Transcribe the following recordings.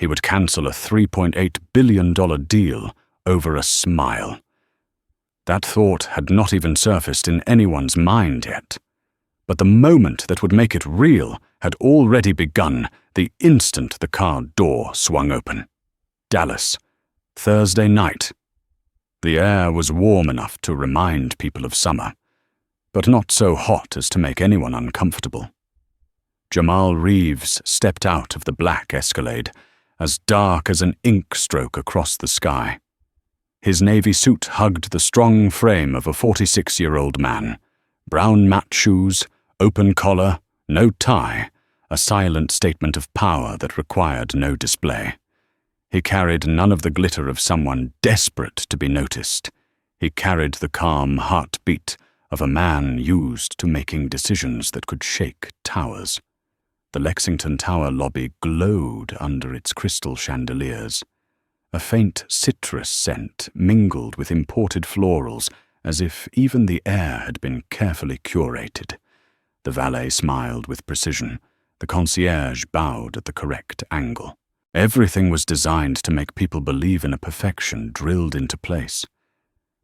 He would cancel a $3.8 billion deal over a smile. That thought had not even surfaced in anyone's mind yet. But the moment that would make it real had already begun the instant the car door swung open. Dallas, Thursday night. The air was warm enough to remind people of summer, but not so hot as to make anyone uncomfortable. Jamal Reeves stepped out of the black Escalade, as dark as an ink stroke across the sky. His navy suit hugged the strong frame of a 46-year-old man. Brown matte shoes, open collar, no tie, a silent statement of power that required no display. He carried none of the glitter of someone desperate to be noticed. He carried the calm heartbeat of a man used to making decisions that could shake towers. The Lexington Tower lobby glowed under its crystal chandeliers. A faint citrus scent mingled with imported florals, as if even the air had been carefully curated. The valet smiled with precision. The concierge bowed at the correct angle. Everything was designed to make people believe in a perfection drilled into place.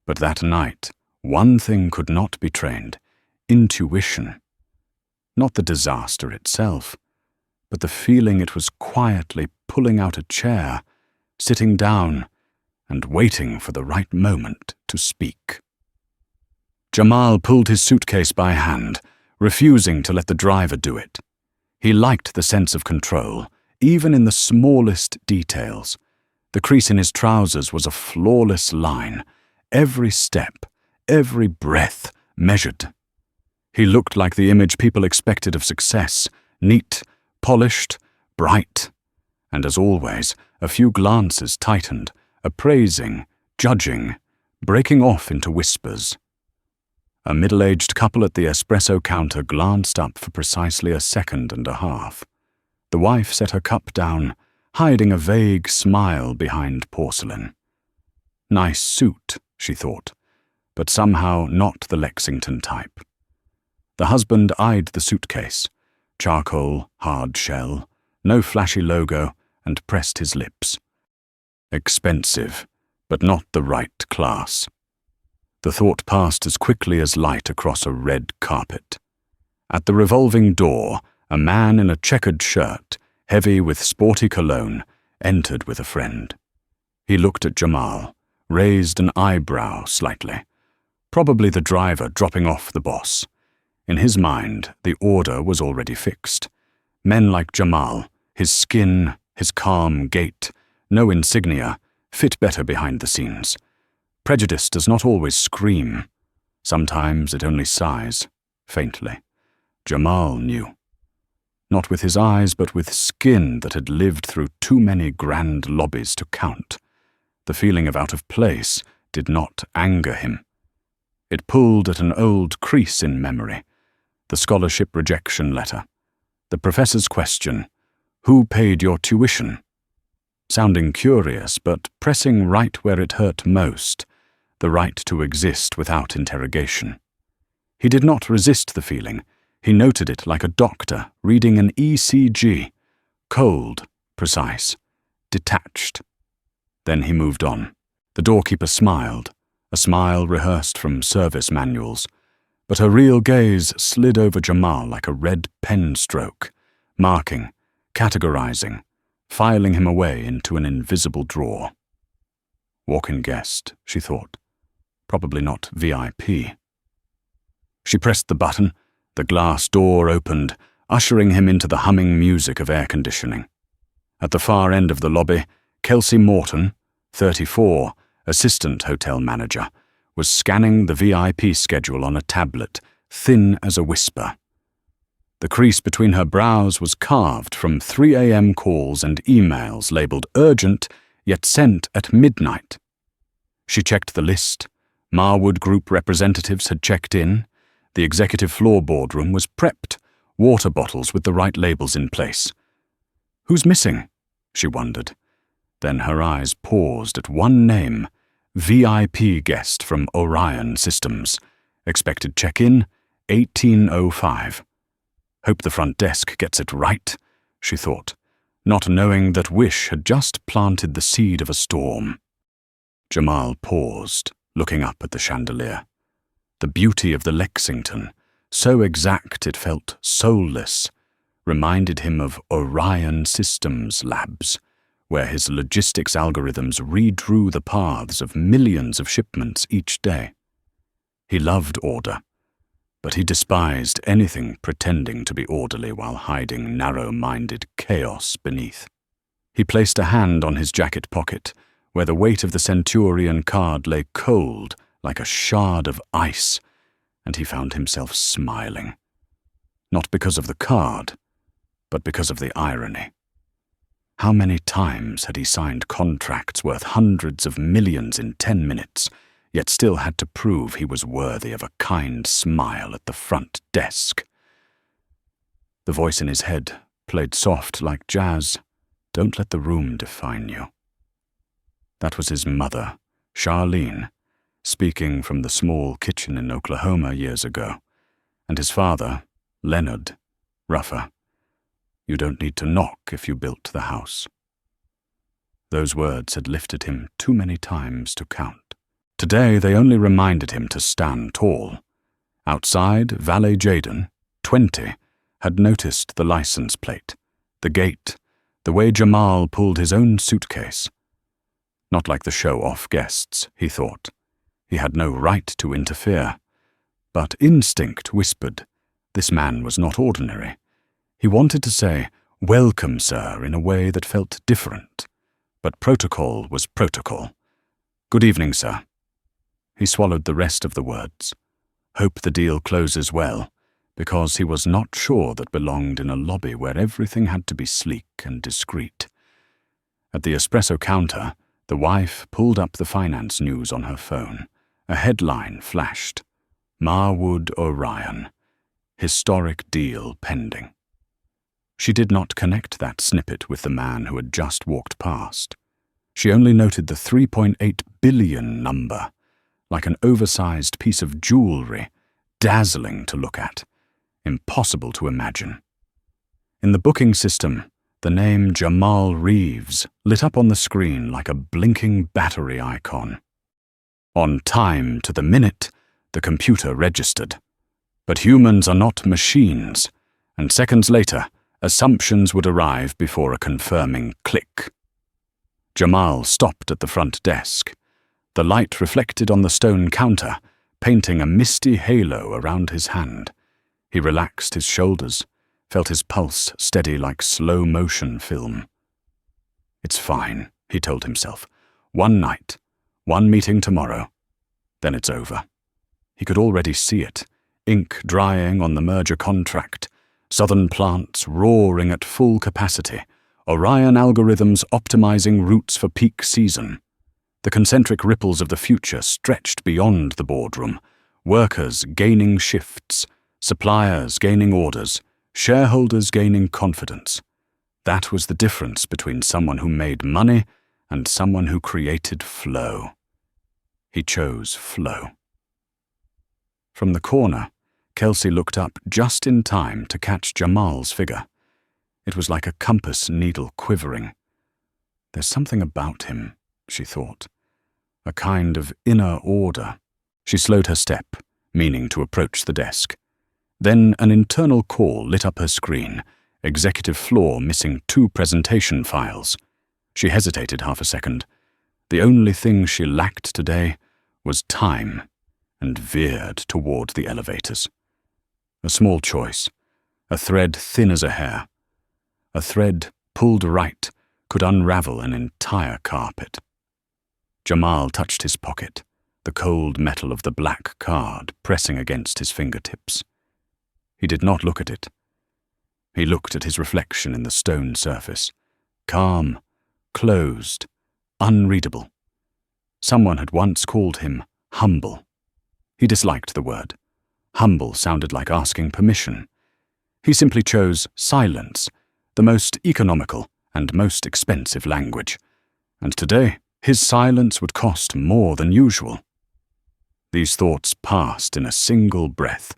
But that night, one thing could not be trained: intuition. Not the disaster itself, but the feeling it was quietly pulling out a chair, sitting down, and waiting for the right moment to speak. Jamal pulled his suitcase by hand, refusing to let the driver do it. He liked the sense of control, even in the smallest details. The crease in his trousers was a flawless line, every step, every breath measured. He looked like the image people expected of success, neat, polished, bright. And as always, a few glances tightened, appraising, judging, breaking off into whispers. A middle-aged couple at the espresso counter glanced up for precisely a second and a half. The wife set her cup down, hiding a vague smile behind porcelain. Nice suit, she thought, but somehow not the Lexington type. The husband eyed the suitcase, charcoal, hard shell, no flashy logo, and pressed his lips. Expensive, but not the right class. The thought passed as quickly as light across a red carpet. At the revolving door, a man in a checkered shirt, heavy with sporty cologne, entered with a friend. He looked at Jamal, raised an eyebrow slightly. Probably the driver dropping off the boss. In his mind, the order was already fixed. Men like Jamal, his skin, his calm gait, no insignia, fit better behind the scenes. Prejudice does not always scream. Sometimes it only sighs, faintly. Jamal knew. Not with his eyes, but with skin that had lived through too many grand lobbies to count. The feeling of out of place did not anger him. It pulled at an old crease in memory. The scholarship rejection letter. The professor's question, "Who paid your tuition?" Sounding curious, but pressing right where it hurt most, the right to exist without interrogation. He did not resist the feeling. He noted it like a doctor reading an ECG. Cold, precise, detached. Then he moved on. The doorkeeper smiled, a smile rehearsed from service manuals, but her real gaze slid over Jamal like a red pen stroke, marking, categorizing, filing him away into an invisible drawer. Walk-in guest, she thought. Probably not VIP. She pressed the button. The glass door opened, ushering him into the humming music of air conditioning. At the far end of the lobby, Kelsey Morton, 34, assistant hotel manager, was scanning the VIP schedule on a tablet, thin as a whisper. The crease between her brows was carved from 3 a.m. calls and emails labeled urgent, yet sent at midnight. She checked the list. Marwood Group representatives had checked in. The executive floor boardroom was prepped, water bottles with the right labels in place. Who's missing? She wondered. Then her eyes paused at one name, VIP guest from Orion Systems. Expected check-in, 18:05. Hope the front desk gets it right, she thought. not knowing that wish had just planted the seed of a storm. Jamal paused, looking up at the chandelier. The beauty of the Lexington, so exact it felt soulless, reminded him of Orion Systems Labs, where his logistics algorithms redrew the paths of millions of shipments each day. He loved order, but he despised anything pretending to be orderly while hiding narrow-minded chaos beneath. He placed a hand on his jacket pocket, where the weight of the Centurion card lay cold like a shard of ice, and he found himself smiling. Not because of the card, but because of the irony. How many times had he signed contracts worth hundreds of millions in 10 minutes, yet still had to prove he was worthy of a kind smile at the front desk? The voice in his head played soft like jazz. Don't let the room define you. That was his mother, Charlene, speaking from the small kitchen in Oklahoma years ago, and his father, Leonard, rougher. You don't need to knock if you built the house. Those words had lifted him too many times to count. Today they only reminded him to stand tall. Outside, valet Jaden, 20, had noticed the license plate, the gate, the way Jamal pulled his own suitcase. Not like the show-off guests, he thought. He had no right to interfere. But instinct whispered, this man was not ordinary. He wanted to say, "Welcome, sir," in a way that felt different. But protocol was protocol. "Good evening, sir." He swallowed the rest of the words. Hope the deal closes well, because he was not sure that belonged in a lobby where everything had to be sleek and discreet. At the espresso counter, the wife pulled up the finance news on her phone. A headline flashed, Marwood Orion, historic deal pending. She did not connect that snippet with the man who had just walked past. She only noted the 3.8 billion number, like an oversized piece of jewelry, dazzling to look at, impossible to imagine. In the booking system, the name Jamal Reeves lit up on the screen like a blinking battery icon. On time to the minute, the computer registered. But humans are not machines, and seconds later, assumptions would arrive before a confirming click. Jamal stopped at the front desk. The light reflected on the stone counter, painting a misty halo around his hand. He relaxed his shoulders, felt his pulse steady like slow-motion film. It's fine, he told himself. One night, one meeting tomorrow, then it's over. He could already see it, ink drying on the merger contract, southern plants roaring at full capacity, Orion algorithms optimizing routes for peak season. The concentric ripples of the future stretched beyond the boardroom, workers gaining shifts, suppliers gaining orders, shareholders gaining confidence. That was the difference between someone who made money and someone who created flow. He chose flow. From the corner, Kelsey looked up just in time to catch Jamal's figure. It was like a compass needle quivering. There's something about him, she thought. A kind of inner order. She slowed her step, meaning to approach the desk. Then an internal call lit up her screen, executive floor missing 2 presentation files. She hesitated half a second. The only thing she lacked today was time, and veered toward the elevators. A small choice, a thread thin as a hair. A thread pulled right could unravel an entire carpet. Jamal touched his pocket, the cold metal of the black card pressing against his fingertips. He did not look at it. He looked at his reflection in the stone surface, calm, closed, unreadable. Someone had once called him humble. He disliked the word. Humble sounded like asking permission. He simply chose silence, the most economical and most expensive language. And today, his silence would cost more than usual. These thoughts passed in a single breath.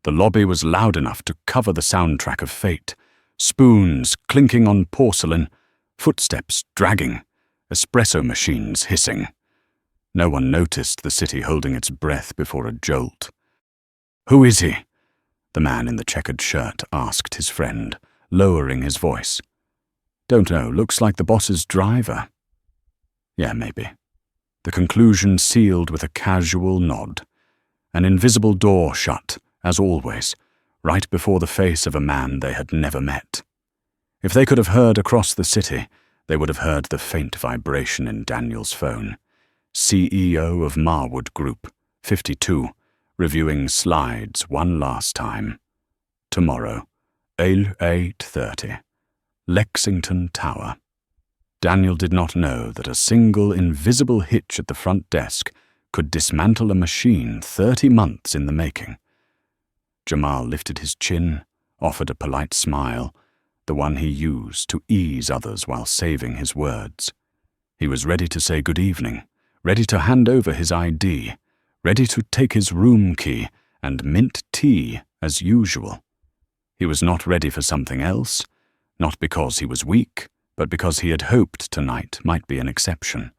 The lobby was loud enough to cover the soundtrack of fate, spoons clinking on porcelain, footsteps dragging, espresso machines hissing. No one noticed the city holding its breath before a jolt. "Who is he?" the man in the checkered shirt asked his friend, lowering his voice. "Don't know, looks like the boss's driver." "Yeah, maybe." The conclusion sealed with a casual nod. An invisible door shut, as always, right before the face of a man they had never met. If they could have heard across the city, they would have heard the faint vibration in Daniel's phone. CEO of Marwood Group, 52, reviewing slides one last time. Tomorrow, 8:30, Lexington Tower. Daniel did not know that a single invisible hitch at the front desk could dismantle a machine 30 months in the making. Jamal lifted his chin, offered a polite smile, the one he used to ease others while saving his words. He was ready to say good evening, ready to hand over his ID, ready to take his room key and mint tea as usual. He was not ready for something else, not because he was weak, but because he had hoped tonight might be an exception.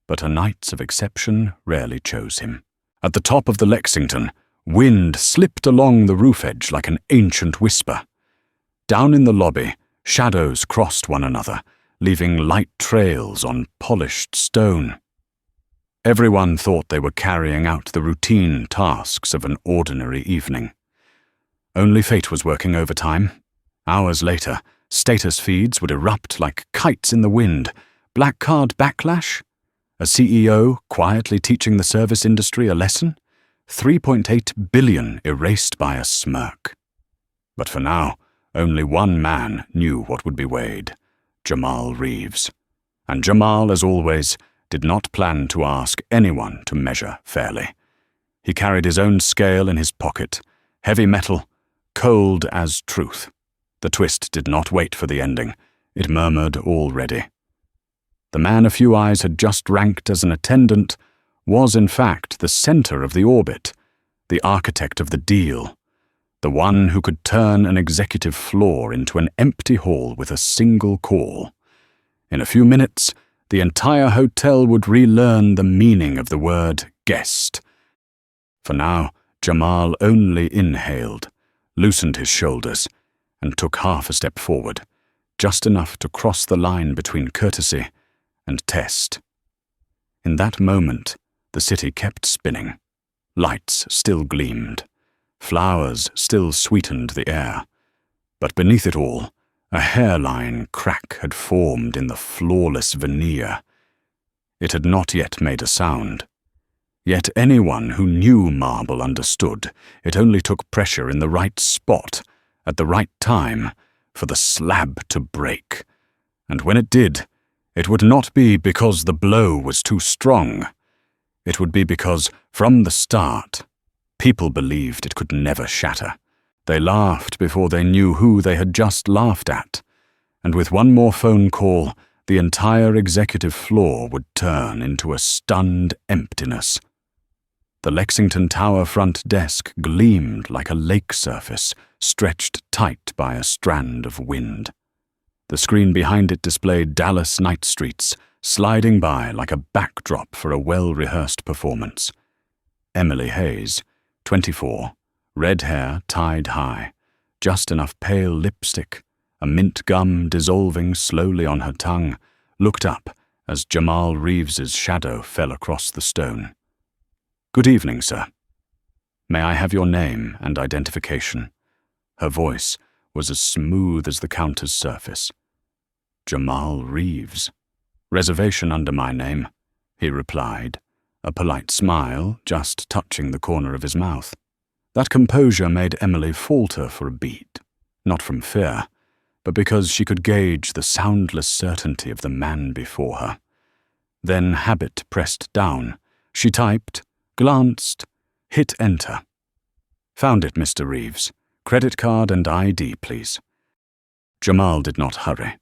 But nights of exception rarely chose him. At the top of the Lexington, wind slipped along the roof edge like an ancient whisper. Down in the lobby, shadows crossed one another, leaving light trails on polished stone. Everyone thought they were carrying out the routine tasks of an ordinary evening. Only fate was working overtime. Hours later, status feeds would erupt like kites in the wind. Black Card backlash? A CEO quietly teaching the service industry a lesson? 3.8 billion erased by a smirk. But for now, only one man knew what would be weighed: Jamal Reeves. And Jamal, as always, did not plan to ask anyone to measure fairly. He carried his own scale in his pocket, heavy metal, cold as truth. The twist did not wait for the ending. It murmured already. The man a few eyes had just ranked as an attendant was in fact the center of the orbit, the architect of the deal, the one who could turn an executive floor into an empty hall with a single call. In a few minutes, the entire hotel would relearn the meaning of the word guest. For now, Jamal only inhaled, loosened his shoulders, and took half a step forward, just enough to cross the line between courtesy and test. In that moment, the city kept spinning. Lights still gleamed. Flowers still sweetened the air. But beneath it all, a hairline crack had formed in the flawless veneer. It had not yet made a sound. Yet anyone who knew marble understood it only took pressure in the right spot, at the right time, for the slab to break. And when it did, it would not be because the blow was too strong. It would be because, from the start, people believed it could never shatter. They laughed before they knew who they had just laughed at. And with one more phone call, the entire executive floor would turn into a stunned emptiness. The Lexington Tower front desk gleamed like a lake surface, stretched tight by a strand of wind. The screen behind it displayed Dallas night streets, sliding by like a backdrop for a well-rehearsed performance. Emily Hayes, 24, red hair tied high, just enough pale lipstick, a mint gum dissolving slowly on her tongue, looked up as Jamal Reeves's shadow fell across the stone. "Good evening, sir. May I have your name and identification?" Her voice was as smooth as the counter's surface. "Jamal Reeves. Reservation under my name," he replied, a polite smile just touching the corner of his mouth. That composure made Emily falter for a beat, not from fear, but because she could gauge the soundless certainty of the man before her. Then habit pressed down. She typed, glanced, hit enter. "Found it, Mr. Reeves. Credit card and ID, please." Jamal did not hurry.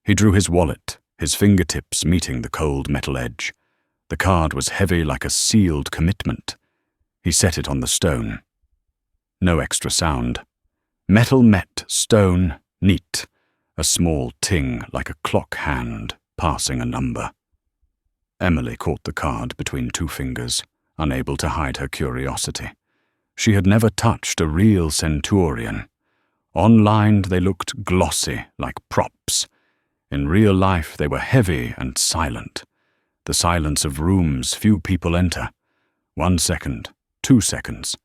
He drew his wallet, his fingertips meeting the cold metal edge. The card was heavy like a sealed commitment. He set it on the stone. No extra sound. Metal met stone, Neat, a small ting like a clock hand passing a number. Emily caught the card between two fingers, unable to hide her curiosity. She had never touched a real Centurion. Online they looked glossy, like props. In real life they were heavy and silent. The silence of rooms few people enter. 1 second, 2 seconds.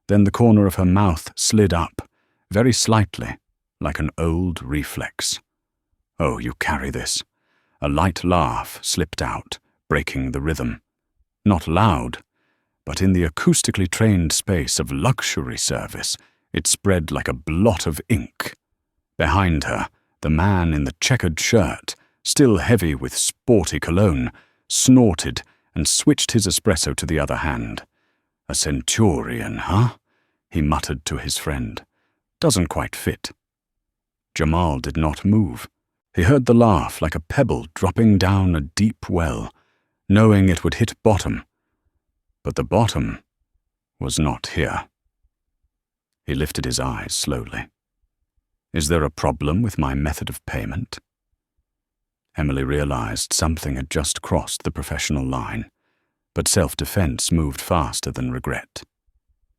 Then the corner of her mouth slid up, very slightly, like an old reflex. "Oh, you carry this." A light laugh slipped out, breaking the rhythm. Not loud, but in the acoustically trained space of luxury service, it spread like a blot of ink. Behind her, the man in the checkered shirt, still heavy with sporty cologne, snorted and switched his espresso to the other hand. "A Centurion, huh?" he muttered to his friend. "Doesn't quite fit." Jamal did not move. He heard the laugh like a pebble dropping down a deep well, knowing it would hit bottom. But the bottom was not here. He lifted his eyes slowly. "Is there a problem with my method of payment?" Emily realized something had just crossed the professional line, but self-defense moved faster than regret.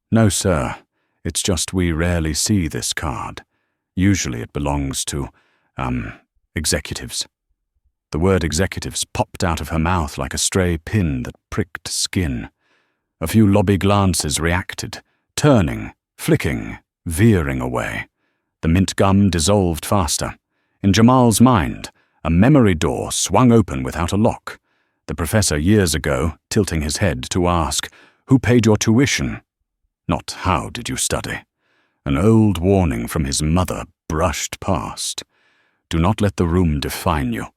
"No, sir. It's just we rarely see this card. Usually it belongs to, executives." The word executives popped out of her mouth like a stray pin that pricked skin. A few lobby glances reacted, turning, flicking, veering away. The mint gum dissolved faster. In Jamal's mind, a memory door swung open without a lock. The professor years ago, tilting his head to ask, "Who paid your tuition?" Not "How did you study?" An old warning from his mother brushed past. Do not let the room define you.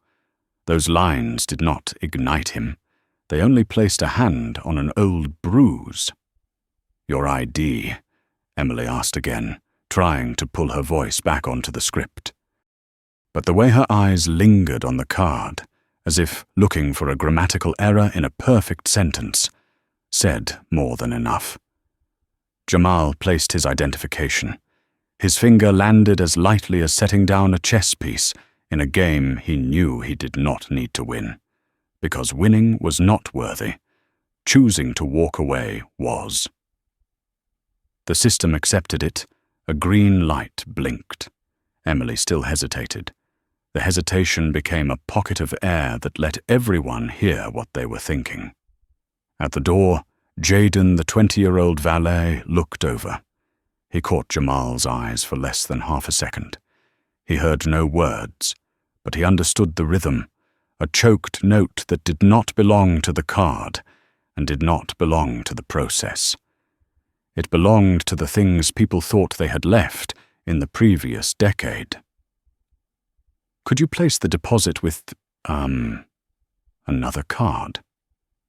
Those lines did not ignite him. They only placed a hand on an old bruise. "Your ID?" Emily asked again, trying to pull her voice back onto the script. But the way her eyes lingered on the card, as if looking for a grammatical error in a perfect sentence, said more than enough. Jamal placed his identification. His finger landed as lightly as setting down a chess piece in a game he knew he did not need to win. Because winning was not worthy. Choosing to walk away was. The system accepted it. A green light blinked. Emily still hesitated. The hesitation became a pocket of air that let everyone hear what they were thinking. At the door, Jaden, the 20-year-old valet, looked over. He caught Jamal's eyes for less than half a second. He heard no words, but he understood the rhythm, a choked note that did not belong to the card and did not belong to the process. It belonged to the things people thought they had left in the previous decade. "Could you place the deposit with, another card?"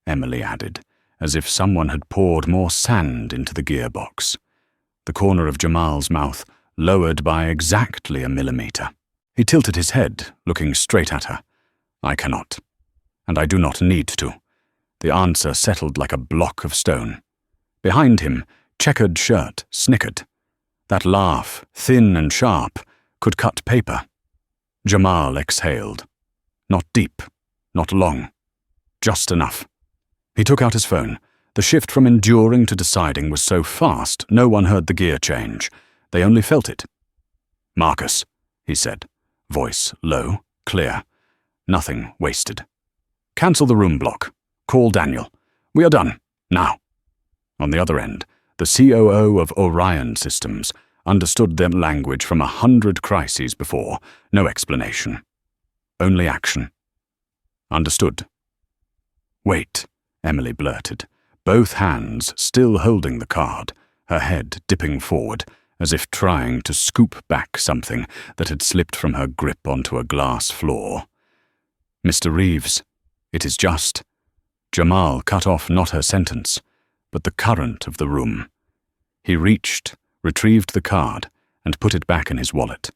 Emily added, as if someone had poured more sand into the gearbox. The corner of Jamal's mouth lowered by exactly a millimeter. He tilted his head, looking straight at her. "I cannot, and I do not need to." The answer settled like a block of stone. Behind him, checkered shirt snickered. That laugh, thin and sharp, could cut paper. Jamal exhaled. Not deep, not long. Just enough. He took out his phone. The shift from enduring to deciding was so fast, no one heard the gear change. They only felt it. "Marcus," he said, voice low, clear. Nothing wasted. "Cancel the room block. Call Daniel. We are done. Now." On the other end, the COO of Orion Systems understood their language from 100 crises before. No explanation. Only action. "Understood." "Wait," Emily blurted, both hands still holding the card, her head dipping forward, as if trying to scoop back something that had slipped from her grip onto a glass floor. "Mr. Reeves, it is just—" Jamal cut off not her sentence, but the current of the room. He reached, retrieved the card, and put it back in his wallet,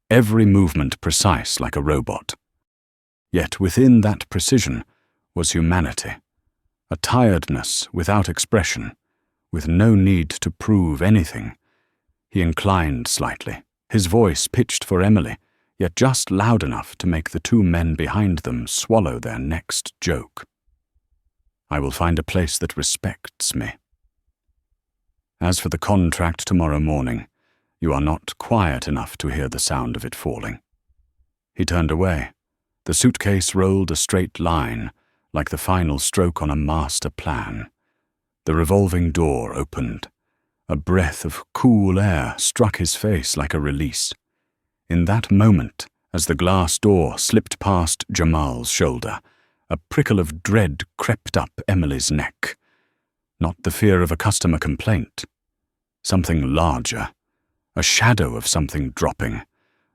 every movement precise like a robot. Yet within that precision was humanity, a tiredness without expression, with no need to prove anything. He inclined slightly, his voice pitched for Emily, yet just loud enough to make the two men behind them swallow their next joke. "I will find a place that respects me. As for the contract tomorrow morning, you are not quiet enough to hear the sound of it falling." He turned away. The suitcase rolled a straight line, like the final stroke on a master plan. The revolving door opened. A breath of cool air struck his face like a release. In that moment, as the glass door slipped past Jamal's shoulder, a prickle of dread crept up Emily's neck. Not the fear of a customer complaint. Something larger. A shadow of something dropping.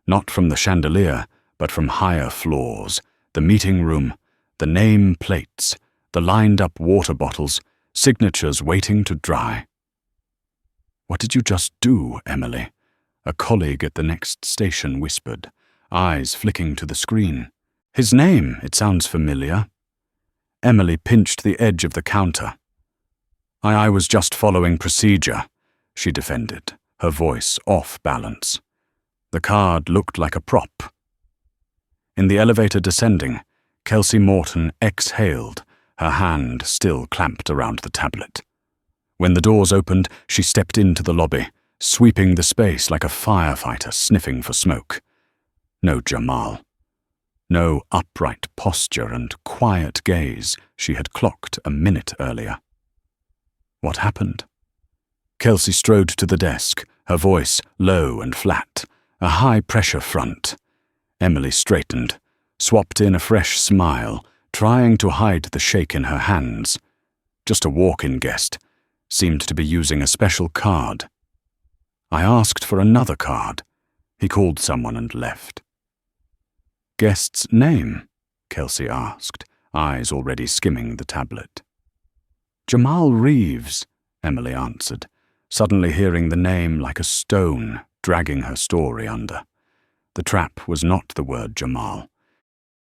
Not from the chandelier, but from higher floors. The meeting room, the name plates, the lined-up water bottles, signatures waiting to dry. "What did you just do, Emily?" a colleague at the next station whispered, eyes flicking to the screen. "His name, it sounds familiar." Emily pinched the edge of the counter. I was just following procedure," she defended, her voice off balance. The card looked like a prop. In the elevator descending, Kelsey Morton exhaled, her hand still clamped around the tablet. When the doors opened, she stepped into the lobby, sweeping the space like a firefighter sniffing for smoke. No Jamal. No upright posture and quiet gaze she had clocked a minute earlier. What happened? Kelsey strode to the desk, her voice low and flat, a high-pressure front. Emily straightened, swapped in a fresh smile, trying to hide the shake in her hands. Just a walk-in guest. Seemed to be using a special card. I asked for another card. He called someone and left. "Guest's name?" Kelsey asked, eyes already skimming the tablet. "Jamal Reeves," Emily answered, suddenly hearing the name like a stone dragging her story under. The trap was not the word Jamal.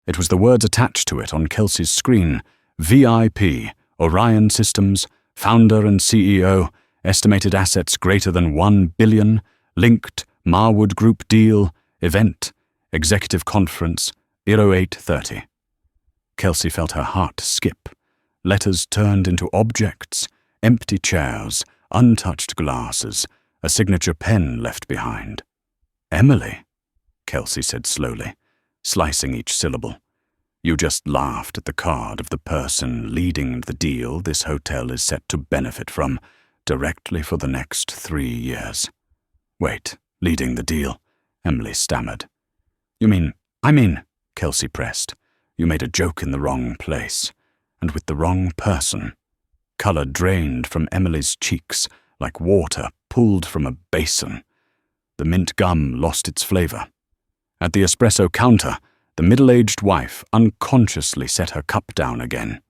It was the words attached to it on Kelsey's screen: VIP, Orion Systems, founder and CEO, estimated assets greater than $1 billion, linked, Marwood Group deal, event, executive conference, 0830. Kelsey felt her heart skip. Letters turned into objects, empty chairs, untouched glasses, a signature pen left behind. "Emily," Kelsey said slowly, slicing each syllable. "You just laughed at the card of the person leading the deal this hotel is set to benefit from directly for the next 3 years. Wait, leading the deal?" Emily stammered. I mean, Kelsey pressed. "You made a joke in the wrong place, and with the wrong person." Color drained from Emily's cheeks like water pulled from a basin. The mint gum lost its flavor. At the espresso counter, the middle-aged wife unconsciously set her cup down again.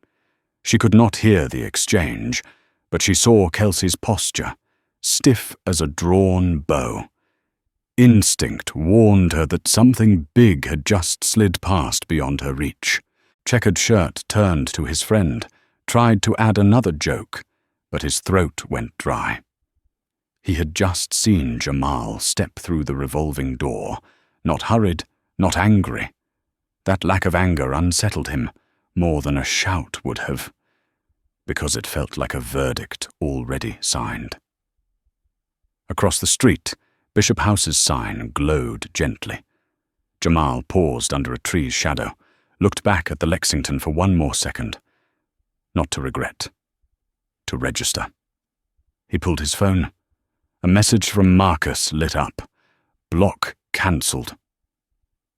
She could not hear the exchange, but she saw Kelsey's posture, stiff as a drawn bow. Instinct warned her that something big had just slid past beyond her reach. Checkered shirt turned to his friend, tried to add another joke, but his throat went dry. He had just seen Jamal step through the revolving door, not hurried, not angry. That lack of anger unsettled him, more than a shout would have, because it felt like a verdict already signed. Across the street, Bishop House's sign glowed gently. Jamal paused under a tree's shadow, looked back at the Lexington for one more second. Not to regret. To register. He pulled his phone. A message from Marcus lit up. Block cancelled.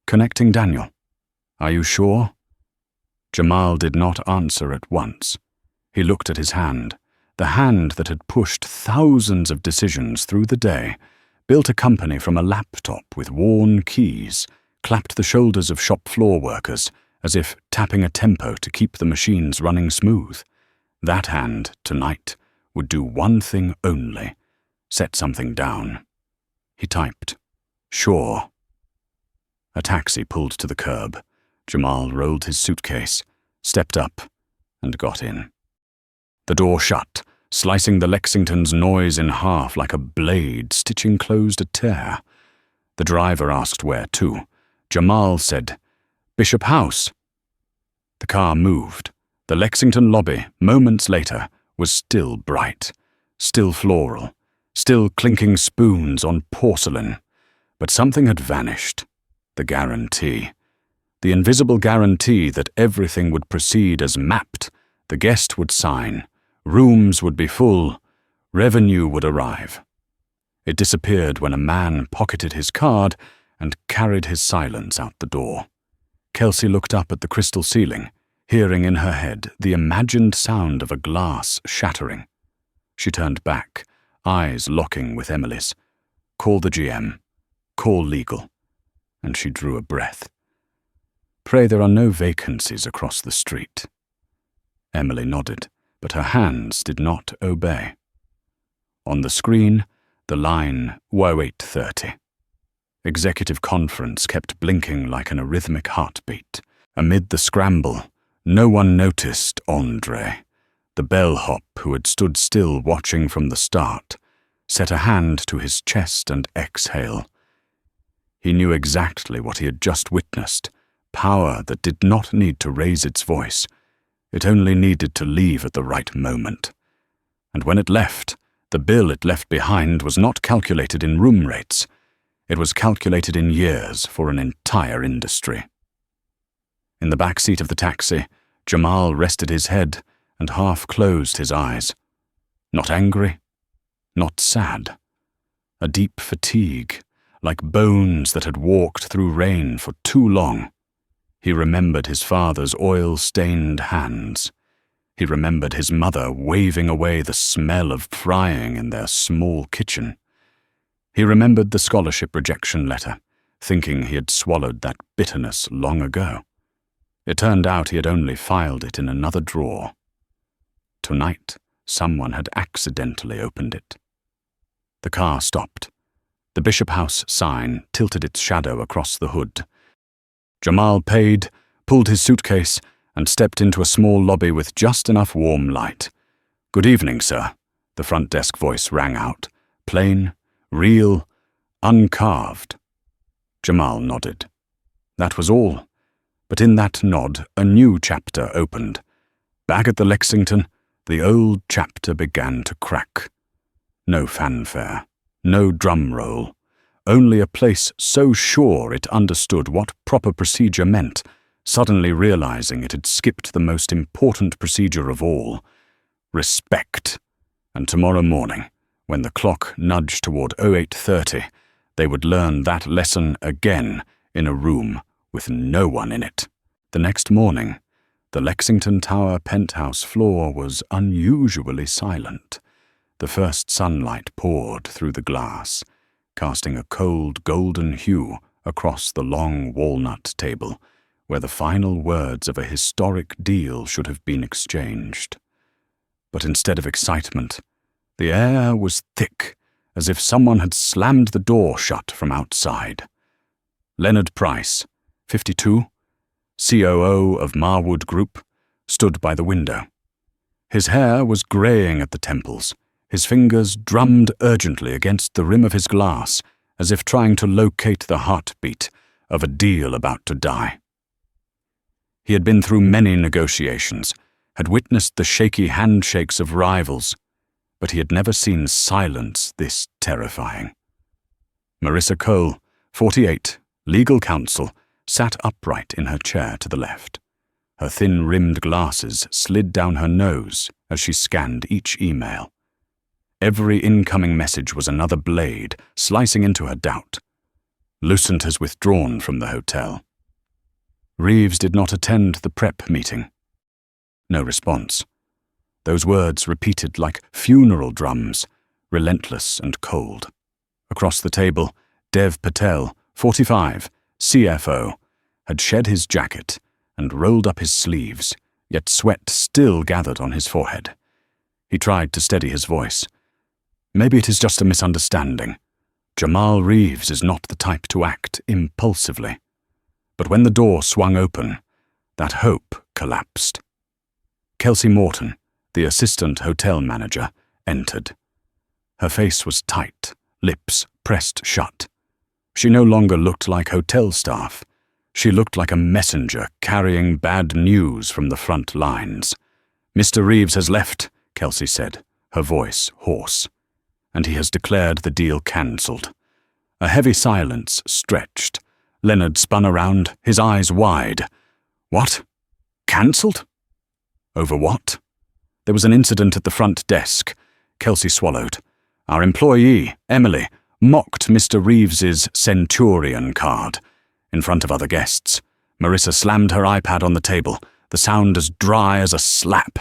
Connecting Daniel. Are you sure? Jamal did not answer at once. He looked at his hand, the hand that had pushed thousands of decisions through the day, built a company from a laptop with worn keys, clapped the shoulders of shop floor workers as if tapping a tempo to keep the machines running smooth. That hand, tonight, would do one thing only: set something down. He typed, "Sure." A taxi pulled to the curb. Jamal rolled his suitcase, stepped up, and got in. The door shut, slicing the Lexington's noise in half like a blade stitching closed a tear. The driver asked where to. Jamal said, "Bishop House." The car moved. The Lexington lobby, moments later, was still bright, still floral, still clinking spoons on porcelain. But something had vanished. The guarantee. The invisible guarantee that everything would proceed as mapped. The guest would sign. Rooms would be full. Revenue would arrive. It disappeared when a man pocketed his card and carried his silence out the door. Kelsey looked up at the crystal ceiling, hearing in her head the imagined sound of a glass shattering. She turned back, eyes locking with Emily's. Call the GM. Call legal. And she drew a breath. Pray there are no vacancies across the street. Emily nodded, but her hands did not obey. On the screen, the line "0830. Executive conference kept blinking like an arrhythmic heartbeat. Amid the scramble, no one noticed Andre. The bellhop who had stood still watching from the start set a hand to his chest and exhale. He knew exactly what he had just witnessed, power that did not need to raise its voice. It only needed to leave at the right moment. And when it left, the bill it left behind was not calculated in room rates. It was calculated in years for an entire industry. In the back seat of the taxi, Jamal rested his head and half closed his eyes. Not angry, not sad. A deep fatigue, like bones that had walked through rain for too long. He remembered his father's oil-stained hands. He remembered his mother waving away the smell of frying in their small kitchen. He remembered the scholarship rejection letter, thinking he had swallowed that bitterness long ago. It turned out he had only filed it in another drawer. Tonight, someone had accidentally opened it. The car stopped. The Bishop House sign tilted its shadow across the hood. Jamal paid, pulled his suitcase, and stepped into a small lobby with just enough warm light. "Good evening, sir," the front desk voice rang out. Plain, real, uncarved. Jamal nodded. That was all. But in that nod, a new chapter opened. Back at the Lexington, the old chapter began to crack. No fanfare, no drum roll, only a place so sure it understood what proper procedure meant, suddenly realizing it had skipped the most important procedure of all, respect. And tomorrow morning, when the clock nudged toward 0830, they would learn that lesson again in a room with no one in it. The next morning, the Lexington Tower penthouse floor was unusually silent. The first sunlight poured through the glass, casting a cold golden hue across the long walnut table, where the final words of a historic deal should have been exchanged. But instead of excitement, the air was thick, as if someone had slammed the door shut from outside. Leonard Price, 52, COO of Marwood Group, stood by the window. His hair was graying at the temples. His fingers drummed urgently against the rim of his glass, as if trying to locate the heartbeat of a deal about to die. He had been through many negotiations, had witnessed the shaky handshakes of rivals, but he had never seen silence this terrifying. Marissa Cole, 48, legal counsel, sat upright in her chair to the left. Her thin-rimmed glasses slid down her nose as she scanned each email. Every incoming message was another blade slicing into her doubt. Lucent has withdrawn from the hotel. Reeves did not attend the prep meeting. No response. Those words repeated like funeral drums, relentless and cold. Across the table, Dev Patel, 45, CFO, had shed his jacket and rolled up his sleeves, yet sweat still gathered on his forehead. He tried to steady his voice. Maybe it is just a misunderstanding. Jamal Reeves is not the type to act impulsively. But when the door swung open, that hope collapsed. Kelsey Morton, the assistant hotel manager, entered. Her face was tight, lips pressed shut. She no longer looked like hotel staff. She looked like a messenger carrying bad news from the front lines. "Mr. Reeves has left," Kelsey said, her voice hoarse, "and he has declared the deal cancelled." A heavy silence stretched. Leonard spun around, his eyes wide. "What? Cancelled? Over what?" "There was an incident at the front desk," Kelsey swallowed. "Our employee, Emily, mocked Mr. Reeves's Centurion card in front of other guests. Marissa slammed her iPad on the table, the sound as dry as a slap.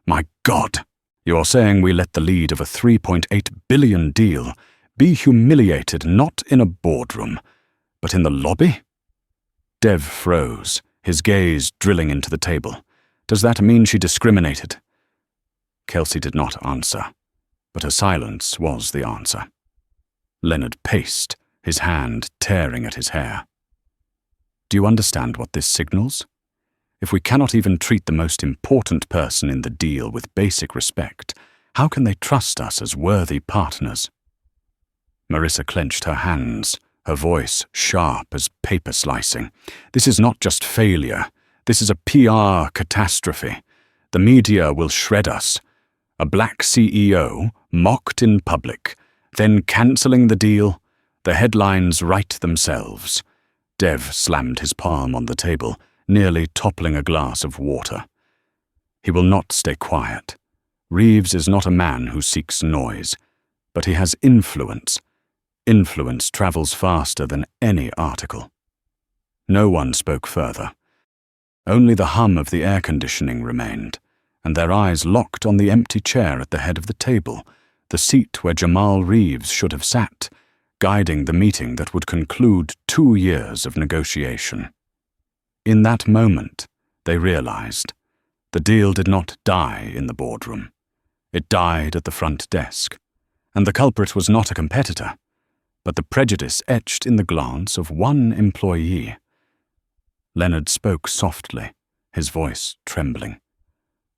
My God, you're saying we let the lead of a $3.8 billion deal be humiliated not in a boardroom, but in the lobby?" Dev froze, his gaze drilling into the table. "Does that mean she discriminated?" Kelsey did not answer, but her silence was the answer. Leonard paced, his hand tearing at his hair. "Do you understand what this signals? If we cannot even treat the most important person in the deal with basic respect, how can they trust us as worthy partners?" Marissa clenched her hands, her voice sharp as paper slicing. "This is not just failure. This is a PR catastrophe. The media will shred us. A black CEO, mocked in public, then cancelling the deal. The headlines write themselves." Dev slammed his palm on the table, nearly toppling a glass of water. "He will not stay quiet. Reeves is not a man who seeks noise, but he has influence. Influence travels faster than any article." No one spoke further. Only the hum of the air conditioning remained, and their eyes locked on the empty chair at the head of the table, the seat where Jamal Reeves should have sat, guiding the meeting that would conclude 2 years of negotiation. In that moment, they realized, the deal did not die in the boardroom. It died at the front desk, and the culprit was not a competitor, but the prejudice etched in the glance of one employee. Leonard spoke softly, his voice trembling.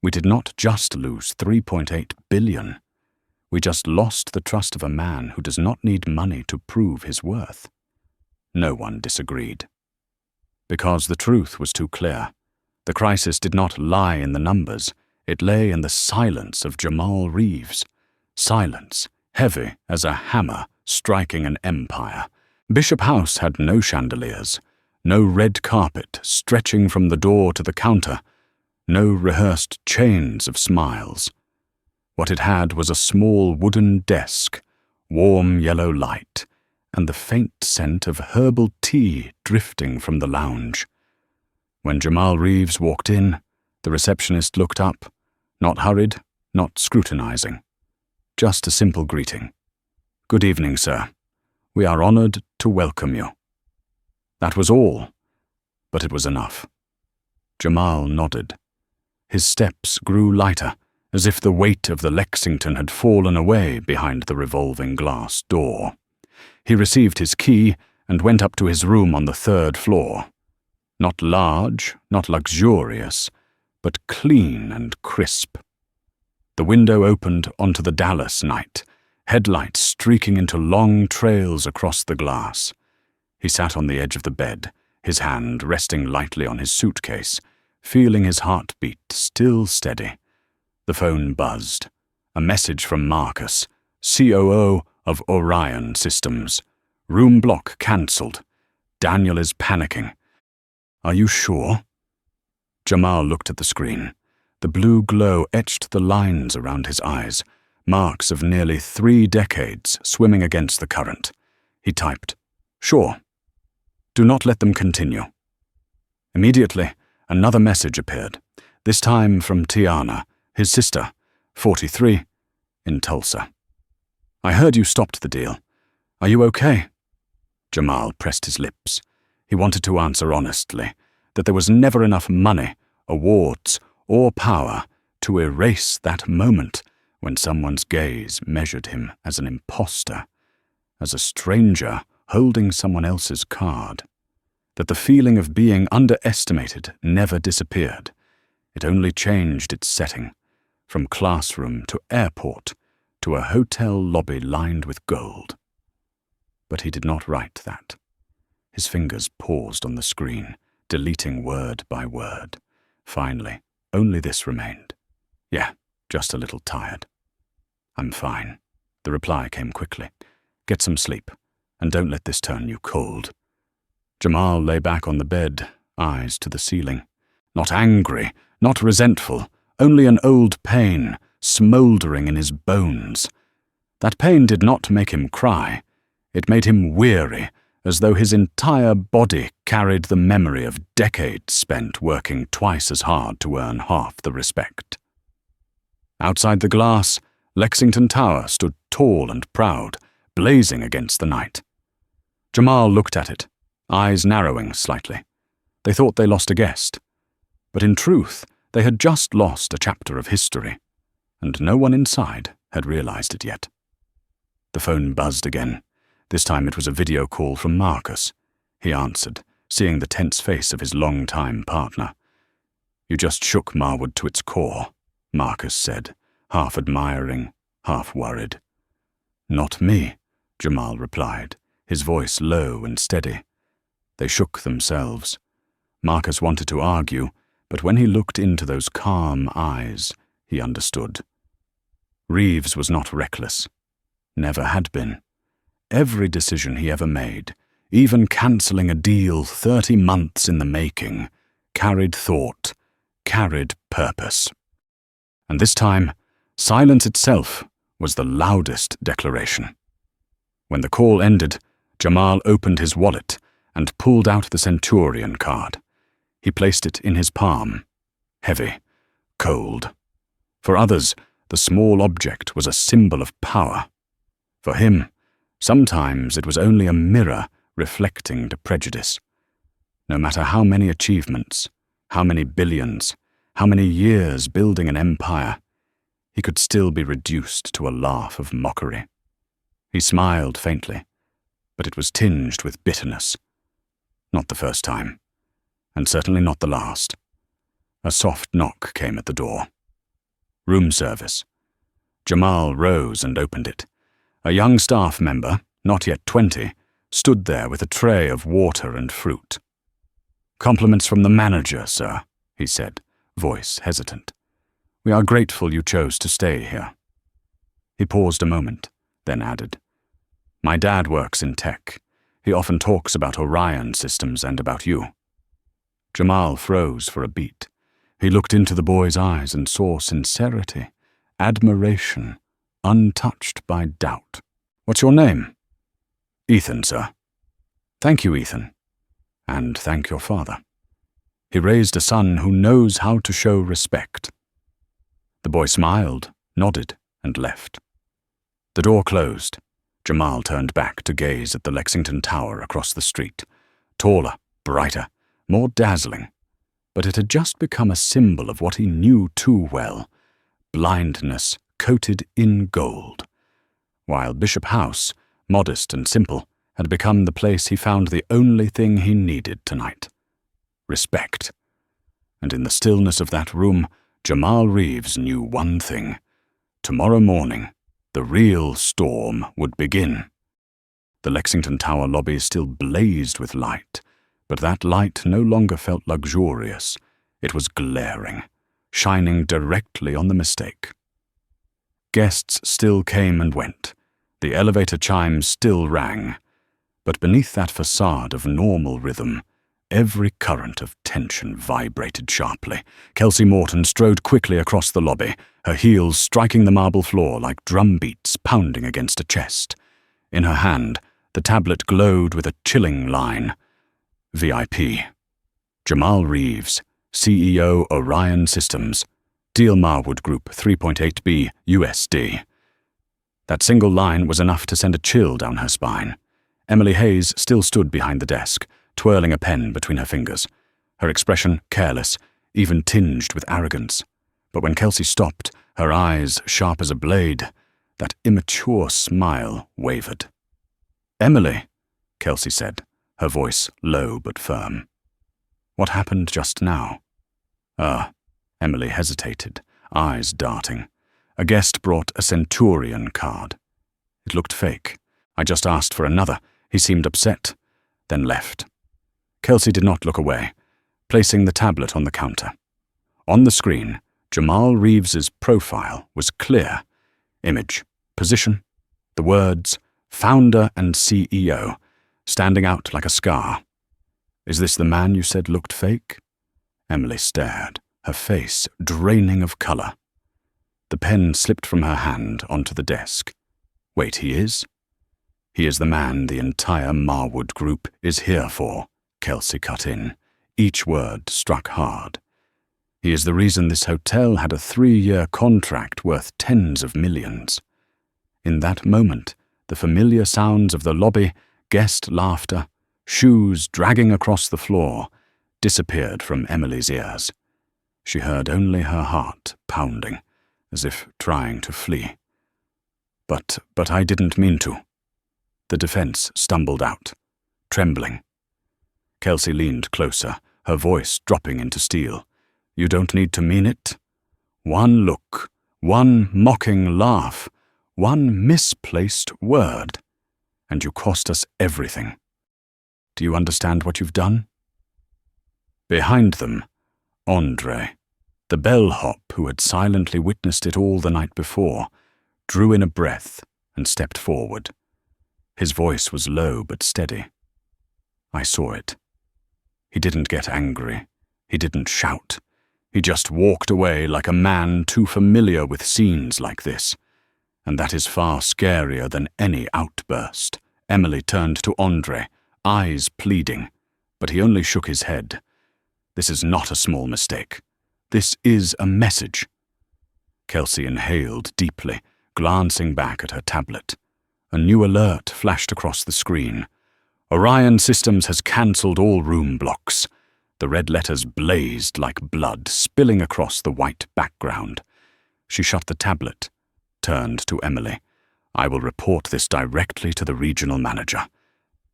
"We did not just lose $3.8 billion. We just lost the trust of a man who does not need money to prove his worth." No one disagreed. Because the truth was too clear. The crisis did not lie in the numbers. It lay in the silence of Jamal Reeves. Silence, heavy as a hammer striking an empire. Bishop House had no chandeliers, no red carpet stretching from the door to the counter, no rehearsed chains of smiles. What it had was a small wooden desk, warm yellow light, and the faint scent of herbal tea drifting from the lounge. When Jamal Reeves walked in, the receptionist looked up, not hurried, not scrutinizing. Just a simple greeting. "Good evening, sir. We are honored to welcome you." That was all, but it was enough. Jamal nodded. His steps grew lighter, as if the weight of the Lexington had fallen away behind the revolving glass door. He received his key and went up to his room on the 3rd floor. Not large, not luxurious, but clean and crisp. The window opened onto the Dallas night, headlights streaking into long trails across the glass. He sat on the edge of the bed, his hand resting lightly on his suitcase, feeling his heartbeat still steady. The phone buzzed. A message from Marcus, COO of Orion Systems. "Room block cancelled. Daniel is panicking." "Are you sure?" Jamal looked at the screen. The blue glow etched the lines around his eyes, marks of nearly 3 decades swimming against the current. He typed, "Sure. Do not let them continue." Immediately, another message appeared, this time from Tiana, his sister, 43, in Tulsa. "I heard you stopped the deal. Are you okay?" Jamal pressed his lips. He wanted to answer honestly, that there was never enough money, awards, or power to erase that moment when someone's gaze measured him as an imposter, as a stranger holding someone else's card. That the feeling of being underestimated never disappeared. It only changed its setting, from classroom to airport to a hotel lobby lined with gold. But he did not write that. His fingers paused on the screen, deleting word by word. Finally, only this remained. Yeah, just a little tired. I'm fine. The reply came quickly. Get some sleep, and don't let this turn you cold. Jamal lay back on the bed, eyes to the ceiling. Not angry, not resentful, only an old pain, smouldering in his bones. That pain did not make him cry. It made him weary, as though his entire body carried the memory of decades spent working twice as hard to earn half the respect. Outside the glass, Lexington Tower stood tall and proud, blazing against the night. Jamal looked at it, eyes narrowing slightly. They thought they lost a guest. But in truth, they had just lost a chapter of history, and no one inside had realized it yet. The phone buzzed again. This time it was a video call from Marcus. He answered, seeing the tense face of his long-time partner. You just shook Marwood to its core, Marcus said, half admiring, half worried. Not me, Jamal replied, his voice low and steady. They shook themselves. Marcus wanted to argue, but when he looked into those calm eyes, he understood. Reeves was not reckless. Never had been. Every decision he ever made, even cancelling a deal 30 months in the making, carried thought, carried purpose. And this time, silence itself was the loudest declaration. When the call ended, Jamal opened his wallet and pulled out the Centurion card. He placed it in his palm. Heavy, cold. For others, the small object was a symbol of power. For him, sometimes it was only a mirror reflecting to prejudice. No matter how many achievements, how many billions, how many years building an empire, he could still be reduced to a laugh of mockery. He smiled faintly, but it was tinged with bitterness. Not the first time, and certainly not the last. A soft knock came at the door. Room service. Jamal rose and opened it. A young staff member, not yet 20, stood there with a tray of water and fruit. Compliments from the manager, sir, he said, voice hesitant. We are grateful you chose to stay here. He paused a moment, then added, My dad works in tech. He often talks about Orion systems and about you. Jamal froze for a beat. He looked into the boy's eyes and saw sincerity, admiration, untouched by doubt. What's your name? Ethan, sir. Thank you, Ethan. And thank your father. He raised a son who knows how to show respect. The boy smiled, nodded, and left. The door closed. Jamal turned back to gaze at the Lexington Tower across the street. Taller, brighter, more dazzling. But it had just become a symbol of what he knew too well. Blindness coated in gold. While Bishop House, modest and simple, had become the place he found the only thing he needed tonight. Respect. And in the stillness of that room, Jamal Reeves knew one thing. Tomorrow morning, the real storm would begin. The Lexington Tower lobby still blazed with light, but that light no longer felt luxurious. It was glaring, shining directly on the mistake. Guests still came and went. The elevator chimes still rang. But beneath that facade of normal rhythm, every current of tension vibrated sharply. Kelsey Morton strode quickly across the lobby, her heels striking the marble floor like drum beats pounding against a chest. In her hand, the tablet glowed with a chilling line. VIP. Jamal Reeves, CEO Orion Systems, Deal Marwood Group 3.8B USD. That single line was enough to send a chill down her spine. Emily Hayes still stood behind the desk, twirling a pen between her fingers, her expression careless, even tinged with arrogance. But when Kelsey stopped, her eyes sharp as a blade, that immature smile wavered. Emily, Kelsey said, her voice low but firm. What happened just now? Emily hesitated, eyes darting. A guest brought a Centurion card. It looked fake. I just asked for another. He seemed upset, then left. Kelsey did not look away, placing the tablet on the counter. On the screen, Jamal Reeves's profile was clear. Image, position, the words, founder and CEO, standing out like a scar. "Is this the man you said looked fake?" Emily stared, her face draining of color. The pen slipped from her hand onto the desk. "Wait, he is?" "He is the man the entire Marwood Group is here for," Kelsey cut in. Each word struck hard. "He is the reason this hotel had a 3-year contract worth tens of millions." In that moment, the familiar sounds of the lobby, guest laughter, shoes dragging across the floor, disappeared from Emily's ears. She heard only her heart pounding, as if trying to flee. But I didn't mean to." The defense stumbled out, trembling. Kelsey leaned closer, her voice dropping into steel. "You don't need to mean it. One look, one mocking laugh, one misplaced word, and you cost us everything. Do you understand what you've done?" Behind them, Andre, the bellhop who had silently witnessed it all the night before, drew in a breath and stepped forward. His voice was low but steady. I saw it. He didn't get angry. He didn't shout. He just walked away like a man too familiar with scenes like this. And that is far scarier than any outburst. Emily turned to Andre, eyes pleading, but he only shook his head. This is not a small mistake. This is a message. Kelsey inhaled deeply, glancing back at her tablet. A new alert flashed across the screen. "Orion Systems has cancelled all room blocks." The red letters blazed like blood, spilling across the white background. She shut the tablet, turned to Emily. "I will report this directly to the regional manager.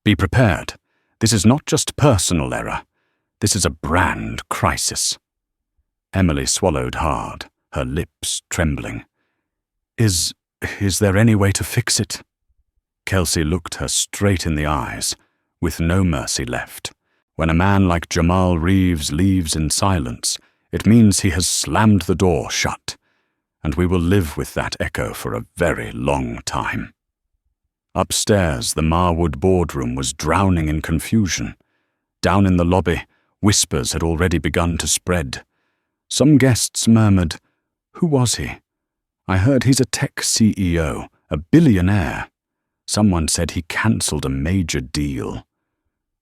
Be prepared. This is not just personal error. This is a brand crisis." Emily swallowed hard, her lips trembling. Is there any way to fix it?" Kelsey looked her straight in the eyes, with no mercy left. When a man like Jamal Reeves leaves in silence, it means he has slammed the door shut, and we will live with that echo for a very long time. Upstairs, the Marwood boardroom was drowning in confusion. Down in the lobby, whispers had already begun to spread. Some guests murmured, "Who was he? I heard he's a tech CEO, a billionaire." Someone said he cancelled a major deal.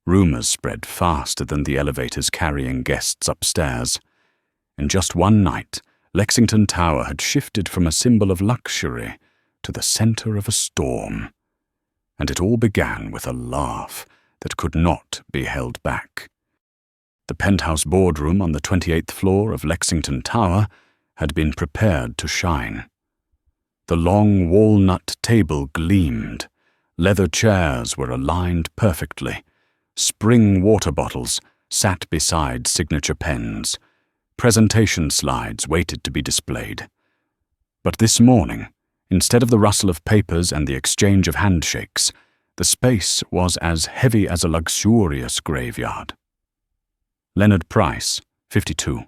Rumors spread faster than the elevators carrying guests upstairs. In just one night, Lexington Tower had shifted from a symbol of luxury to the center of a storm. And it all began with a laugh that could not be held back. The penthouse boardroom on the 28th floor of Lexington Tower had been prepared to shine. The long walnut table gleamed. Leather chairs were aligned perfectly. Spring water bottles sat beside signature pens. Presentation slides waited to be displayed. But this morning, instead of the rustle of papers and the exchange of handshakes, the space was as heavy as a luxurious graveyard. Leonard Price, 52,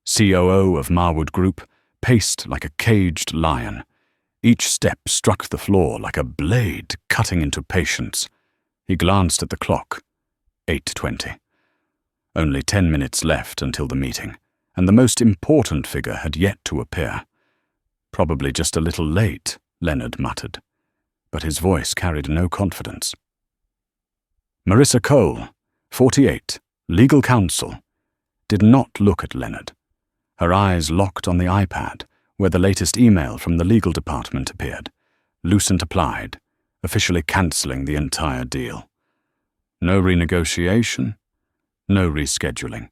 COO of Marwood Group, paced like a caged lion. Each step struck the floor like a blade cutting into patience. He glanced at the clock. 8:20. Only 10 minutes left until the meeting, and the most important figure had yet to appear. "Probably just a little late," Leonard muttered, but his voice carried no confidence. Marissa Cole, 48, legal counsel, did not look at Leonard. Her eyes locked on the iPad, where the latest email from the legal department appeared. Lucent applied, officially cancelling the entire deal. No renegotiation, no rescheduling,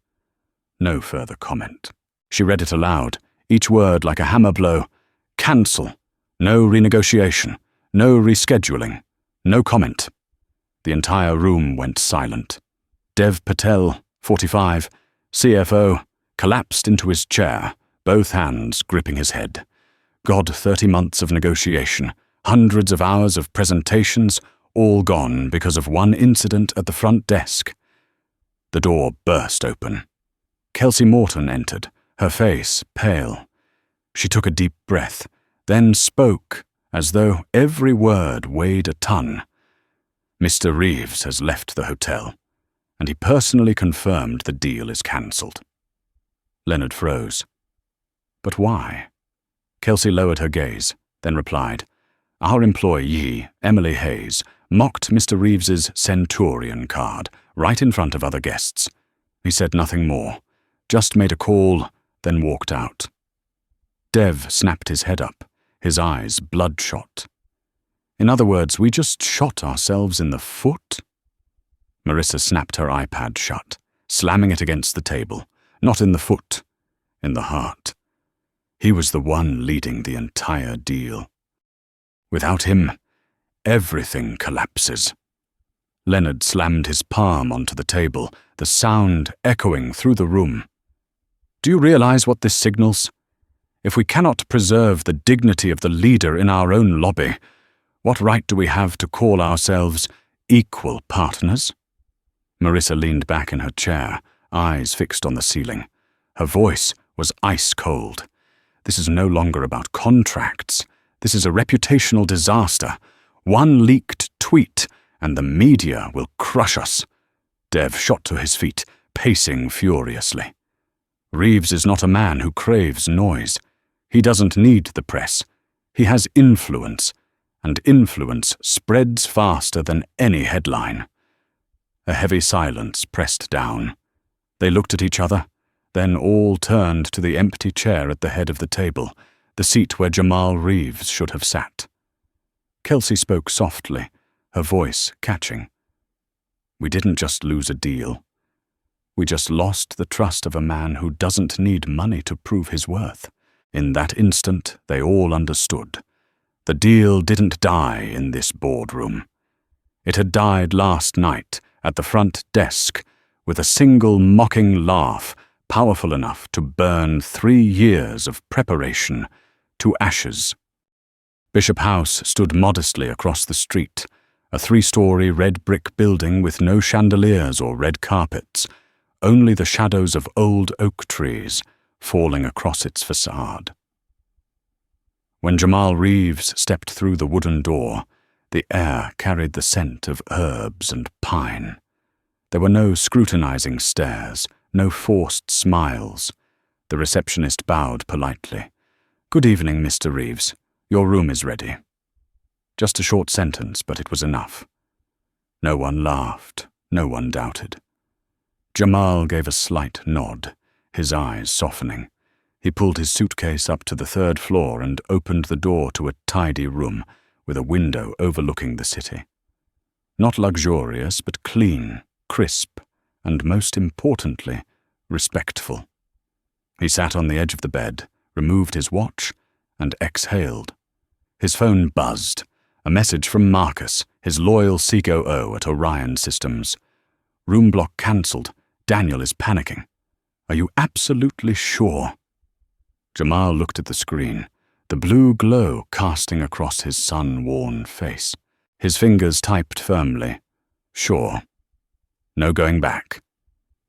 no further comment. She read it aloud, each word like a hammer blow. Cancel, no renegotiation, no rescheduling, no comment. The entire room went silent. Dev Patel, 45, CFO, collapsed into his chair, both hands gripping his head. God, 30 months of negotiation, hundreds of hours of presentations, all gone because of one incident at the front desk. The door burst open. Kelsey Morton entered, her face pale. She took a deep breath, then spoke as though every word weighed a ton. "Mr. Reeves has left the hotel, and he personally confirmed the deal is cancelled." Leonard froze. "But why?" Kelsey lowered her gaze, then replied, "Our employee, Emily Hayes, mocked Mr. Reeves's Centurion card right in front of other guests. He said nothing more, just made a call, then walked out." Dev snapped his head up, his eyes bloodshot. "In other words, we just shot ourselves in the foot?" Marissa snapped her iPad shut, slamming it against the table. Not in the foot, in the heart. He was the one leading the entire deal. Without him, everything collapses. Leonard slammed his palm onto the table, the sound echoing through the room. "Do you realize what this signals? If we cannot preserve the dignity of the leader in our own lobby, what right do we have to call ourselves equal partners?" Marissa leaned back in her chair, eyes fixed on the ceiling. Her voice was ice cold. "This is no longer about contracts. This is a reputational disaster. One leaked tweet, and the media will crush us." Dev shot to his feet, pacing furiously. "Reeves is not a man who craves noise. He doesn't need the press. He has influence, and influence spreads faster than any headline." A heavy silence pressed down. They looked at each other, then all turned to the empty chair at the head of the table, the seat where Jamal Reeves should have sat. Kelsey spoke softly, her voice catching. "We didn't just lose a deal. We just lost the trust of a man who doesn't need money to prove his worth." In that instant, they all understood. The deal didn't die in this boardroom. It had died last night at the front desk with a single mocking laugh powerful enough to burn 3 years of preparation to ashes. Bishop House stood modestly across the street, a 3-story red brick building with no chandeliers or red carpets, only the shadows of old oak trees falling across its facade. When Jamal Reeves stepped through the wooden door, the air carried the scent of herbs and pine. There were no scrutinizing stares, no forced smiles. The receptionist bowed politely. "Good evening, Mr. Reeves. Your room is ready." Just a short sentence, but it was enough. No one laughed, no one doubted. Jamal gave a slight nod, his eyes softening. He pulled his suitcase up to the 3rd floor and opened the door to a tidy room with a window overlooking the city. Not luxurious, but clean, crisp, and most importantly, respectful. He sat on the edge of the bed, removed his watch, and exhaled. His phone buzzed. A message from Marcus, his loyal COO at Orion Systems. "Room block cancelled. Daniel is panicking. Are you absolutely sure?" Jamal looked at the screen, the blue glow casting across his sun-worn face. His fingers typed firmly. "Sure." No going back.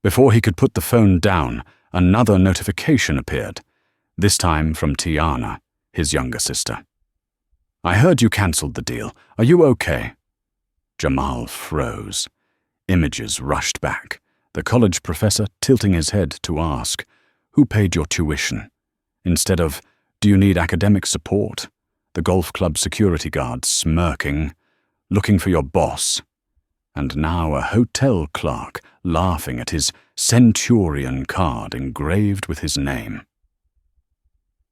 Before he could put the phone down, another notification appeared, this time from Tiana, his younger sister. "I heard you cancelled the deal. Are you okay?" Jamal froze. Images rushed back, the college professor tilting his head to ask, "Who paid your tuition?" instead of, "Do you need academic support?" The golf club security guard smirking, "Looking for your boss." And now a hotel clerk laughing at his Centurion card engraved with his name.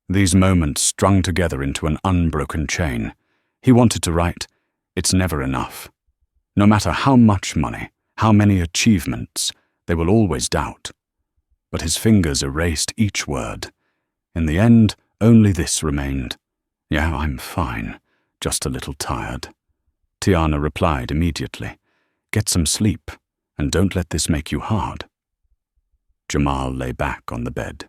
These moments strung together into an unbroken chain. He wanted to write, "It's never enough. No matter how much money, how many achievements, they will always doubt." But his fingers erased each word. In the end, only this remained. "Yeah, I'm fine, just a little tired." Tiana replied immediately, "Get some sleep, and don't let this make you hard." Jamal lay back on the bed.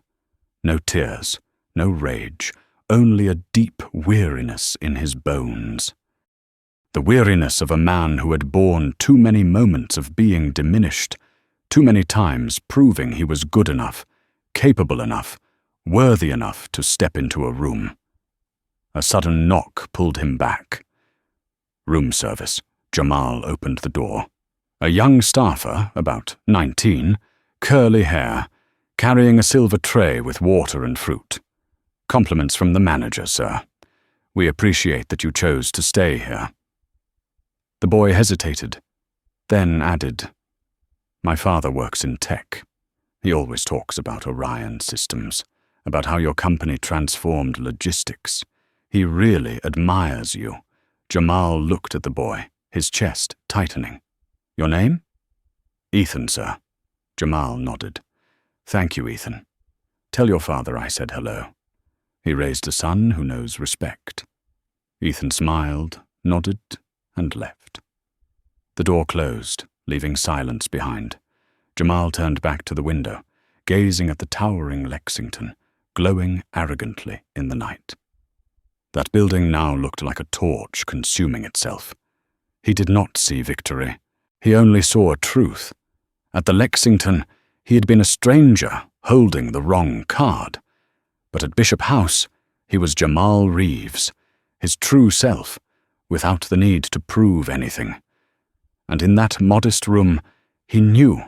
No tears, no rage, only a deep weariness in his bones. The weariness of a man who had borne too many moments of being diminished, too many times proving he was good enough, capable enough, worthy enough to step into a room. A sudden knock pulled him back. Room service. Jamal opened the door. A young staffer, about 19, curly hair, carrying a silver tray with water and fruit. Compliments from the manager, sir. We appreciate that you chose to stay here. The boy hesitated, then added, My father works in tech. He always talks about Orion systems, about how your company transformed logistics. He really admires you. Jamal looked at the boy, his chest tightening. Your name? Ethan, sir. Jamal nodded. Thank you, Ethan. Tell your father I said hello. He raised a son who knows respect. Ethan smiled, nodded, and left. The door closed, leaving silence behind. Jamal turned back to the window, gazing at the towering Lexington, glowing arrogantly in the night. That building now looked like a torch consuming itself. He did not see victory. He only saw truth. At the Lexington, he had been a stranger holding the wrong card. But at Bishop House, he was Jamal Reeves, his true self, without the need to prove anything. And in that modest room, he knew.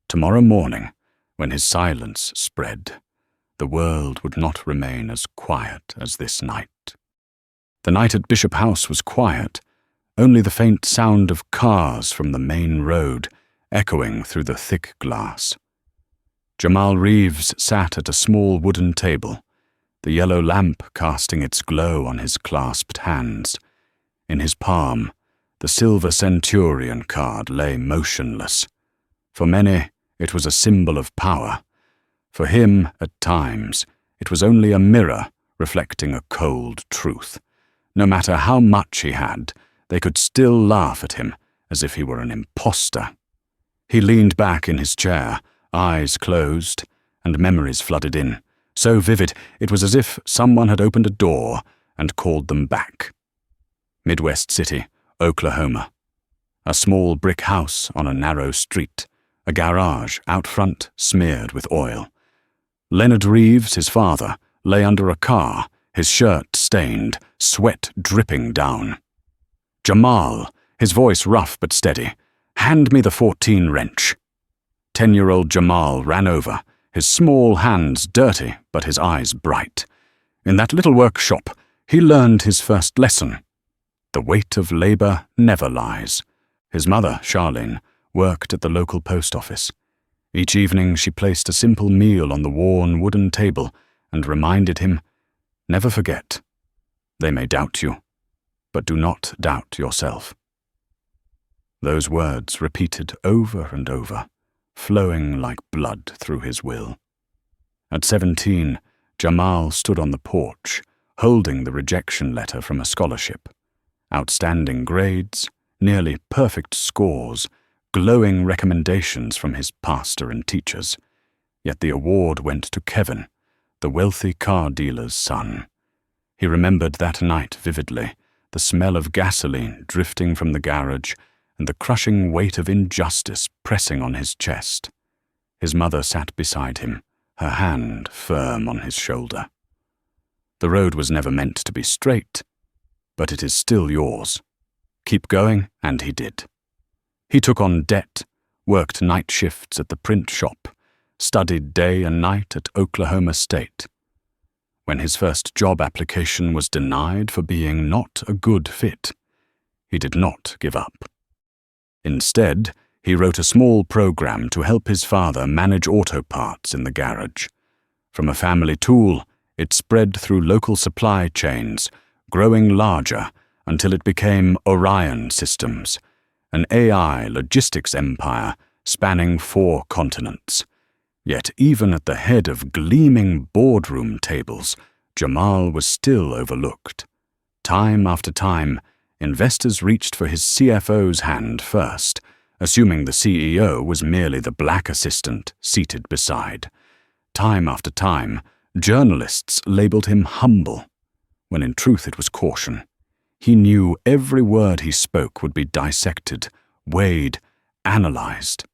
Tomorrow morning, when his silence spread, the world would not remain as quiet as this night. The night at Bishop House was quiet, only the faint sound of cars from the main road echoing through the thick glass. Jamal Reeves sat at a small wooden table, the yellow lamp casting its glow on his clasped hands. In his palm, the silver Centurion card lay motionless. For many, it was a symbol of power. For him, at times, it was only a mirror reflecting a cold truth. No matter how much he had, they could still laugh at him as if he were an imposter. He leaned back in his chair, eyes closed, and memories flooded in, so vivid it was as if someone had opened a door and called them back. Midwest City, Oklahoma. A small brick house on a narrow street, a garage out front smeared with oil. Leonard Reeves, his father, lay under a car, his shirt stained, sweat dripping down. Jamal, his voice rough but steady, hand me the 14 wrench. 10-year-old Jamal ran over, his small hands dirty but his eyes bright. In that little workshop, he learned his first lesson. The weight of labor never lies. His mother, Charlene, worked at the local post office. Each evening she placed a simple meal on the worn wooden table and reminded him, never forget. They may doubt you, but do not doubt yourself. Those words repeated over and over, flowing like blood through his will. At 17, Jamal stood on the porch, holding the rejection letter from a scholarship. Outstanding grades, nearly perfect scores, glowing recommendations from his pastor and teachers. Yet the award went to Kevin, the wealthy car dealer's son. He remembered that night vividly, the smell of gasoline drifting from the garage and the crushing weight of injustice pressing on his chest. His mother sat beside him, her hand firm on his shoulder. The road was never meant to be straight, but it is still yours. Keep going, and he did. He took on debt, worked night shifts at the print shop, studied day and night at Oklahoma State. When his first job application was denied for being not a good fit, he did not give up. Instead, he wrote a small program to help his father manage auto parts in the garage. From a family tool, it spread through local supply chains, growing larger until it became Orion Systems, an AI logistics empire spanning 4 continents. Yet even at the head of gleaming boardroom tables, Jamal was still overlooked. Time after time, investors reached for his CFO's hand first, assuming the CEO was merely the black assistant seated beside. Time after time, journalists labeled him humble, when in truth it was caution. He knew every word he spoke would be dissected, weighed, analyzed.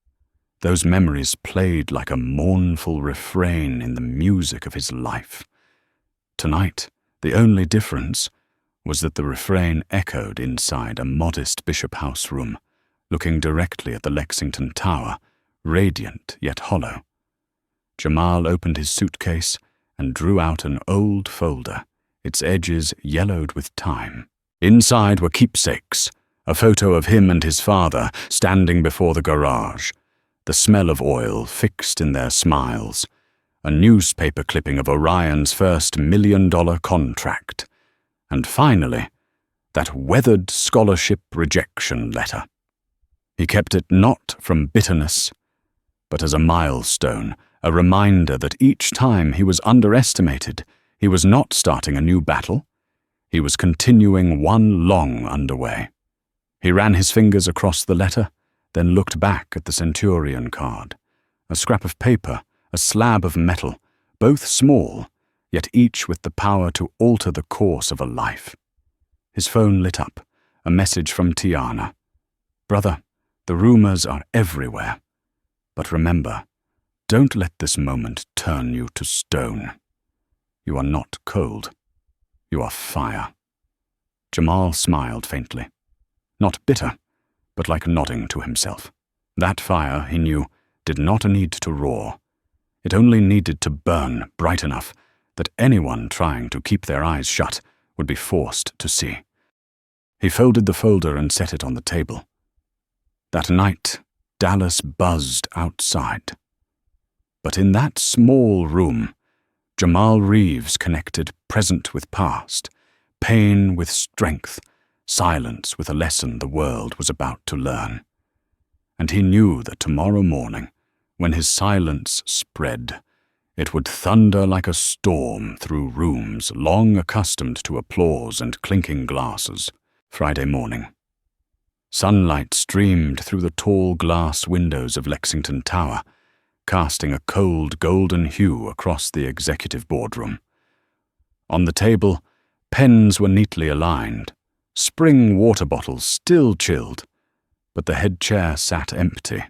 Those memories played like a mournful refrain in the music of his life. Tonight, the only difference was that the refrain echoed inside a modest Bishop House room, looking directly at the Lexington Tower, radiant yet hollow. Jamal opened his suitcase and drew out an old folder, its edges yellowed with time. Inside were keepsakes, a photo of him and his father standing before the garage, the smell of oil fixed in their smiles, a newspaper clipping of Orion's first $1 million contract, and finally, that weathered scholarship rejection letter. He kept it not from bitterness, but as a milestone, a reminder that each time he was underestimated, he was not starting a new battle. He was continuing one long underway. He ran his fingers across the letter, then looked back at the Centurion card. A scrap of paper, a slab of metal, both small, yet each with the power to alter the course of a life. His phone lit up, a message from Tiana. "Brother, the rumors are everywhere. But remember, don't let this moment turn you to stone. You are not cold. You are fire." Jamal smiled faintly. Not bitter, but like nodding to himself. That fire, he knew, did not need to roar. It only needed to burn bright enough that anyone trying to keep their eyes shut would be forced to see. He folded the folder and set it on the table. That night, Dallas buzzed outside. But in that small room, Jamal Reeves connected present with past, pain with strength, silence with a lesson the world was about to learn. And he knew that tomorrow morning, when his silence spread, it would thunder like a storm through rooms long accustomed to applause and clinking glasses. Friday morning. Sunlight streamed through the tall glass windows of Lexington Tower, casting a cold golden hue across the executive boardroom. On the table, pens were neatly aligned, spring water bottles still chilled, but the head chair sat empty.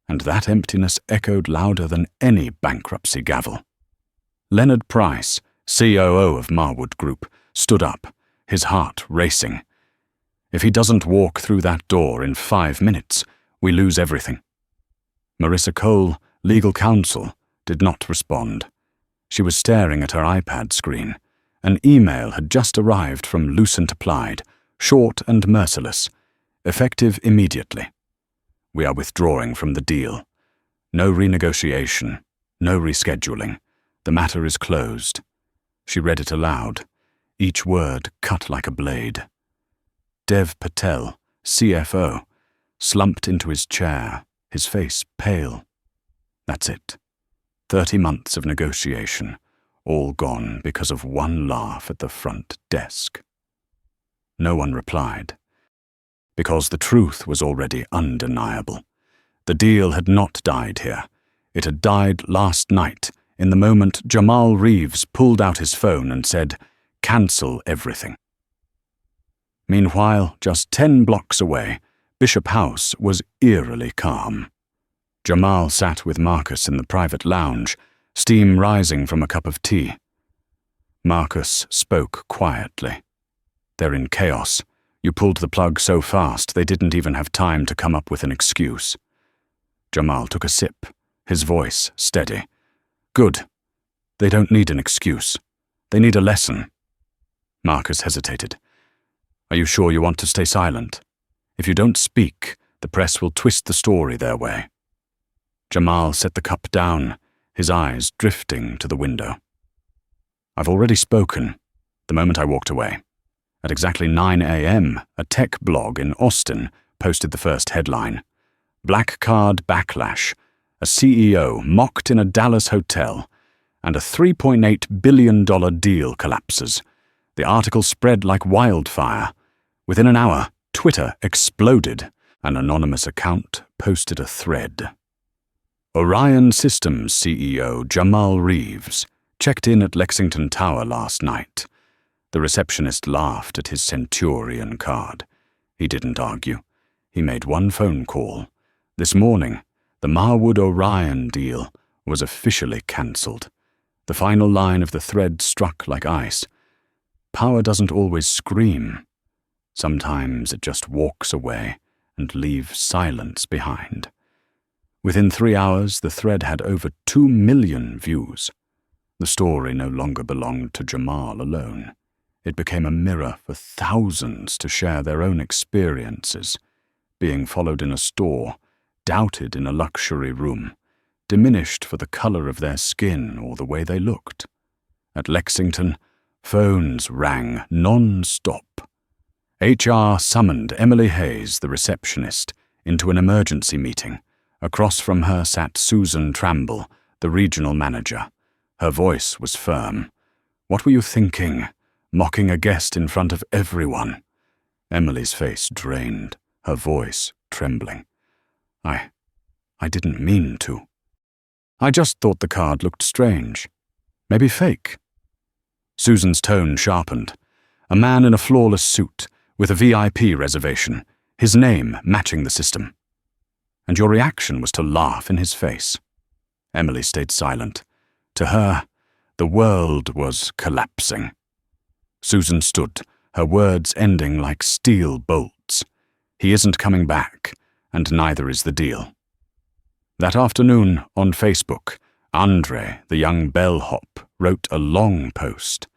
And that emptiness echoed louder than any bankruptcy gavel. Leonard Price, COO of Marwood Group, stood up, his heart racing. If he doesn't walk through that door in 5 minutes, we lose everything. Marissa Cole, legal counsel, did not respond. She was staring at her iPad screen. An email had just arrived from Lucent Applied, short and merciless, effective immediately. "We are withdrawing from the deal. No renegotiation, no rescheduling. The matter is closed." She read it aloud, each word cut like a blade. Dev Patel, CFO, slumped into his chair, his face pale. That's it. 30 months of negotiation, all gone because of one laugh at the front desk. No one replied, because the truth was already undeniable. The deal had not died here. It had died last night, in the moment Jamal Reeves pulled out his phone and said, "Cancel everything." Meanwhile, just 10 blocks away, Bishop House was eerily calm. Jamal sat with Marcus in the private lounge, steam rising from a cup of tea. Marcus spoke quietly. "They're in chaos. You pulled the plug so fast they didn't even have time to come up with an excuse." Jamal took a sip, his voice steady. "Good. They don't need an excuse. They need a lesson." Marcus hesitated. "Are you sure you want to stay silent? If you don't speak, the press will twist the story their way." Jamal set the cup down, his eyes drifting to the window. "I've already spoken, the moment I walked away. At exactly 9 a.m., a tech blog in Austin posted the first headline. Black Card backlash, a CEO mocked in a Dallas hotel, and a $3.8 billion deal collapses. The article spread like wildfire. Within an hour, Twitter exploded. An anonymous account posted a thread. Orion Systems CEO Jamal Reeves checked in at Lexington Tower last night. The receptionist laughed at his Centurion card. He didn't argue. He made one phone call. This morning, the Marwood Orion deal was officially cancelled. The final line of the thread struck like ice. Power doesn't always scream. Sometimes it just walks away and leaves silence behind. Within 3 hours, the thread had over 2 million views. The story no longer belonged to Jamal alone. It became a mirror for thousands to share their own experiences, being followed in a store, doubted in a luxury room, diminished for the color of their skin or the way they looked. At Lexington, phones rang non-stop. HR summoned Emily Hayes, the receptionist, into an emergency meeting. Across from her sat Susan Tramble, the regional manager. Her voice was firm. "What were you thinking? Mocking a guest in front of everyone?" Emily's face drained, her voice trembling. I didn't mean to. I just thought the card looked strange. Maybe fake." Susan's tone sharpened. A man in a flawless suit, with a VIP reservation, his name matching the system. "And your reaction was to laugh in his face." Emily stayed silent. To her, the world was collapsing. Susan stood, her words ending like steel bolts. "He isn't coming back, and neither is the deal." That afternoon, on Facebook, Andre, the young bellhop, wrote a long post.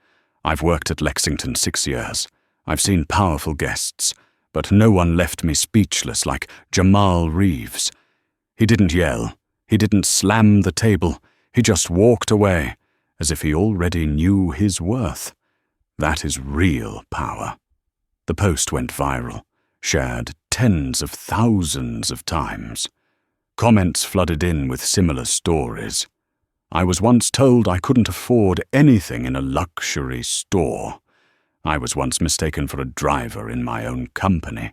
"I've worked at Lexington 6 years. I've seen powerful guests, but no one left me speechless like Jamal Reeves. He didn't yell. He didn't slam the table. He just walked away, as if he already knew his worth. That is real power." The post went viral, shared tens of thousands of times. Comments flooded in with similar stories. "I was once told I couldn't afford anything in a luxury store. I was once mistaken for a driver in my own company.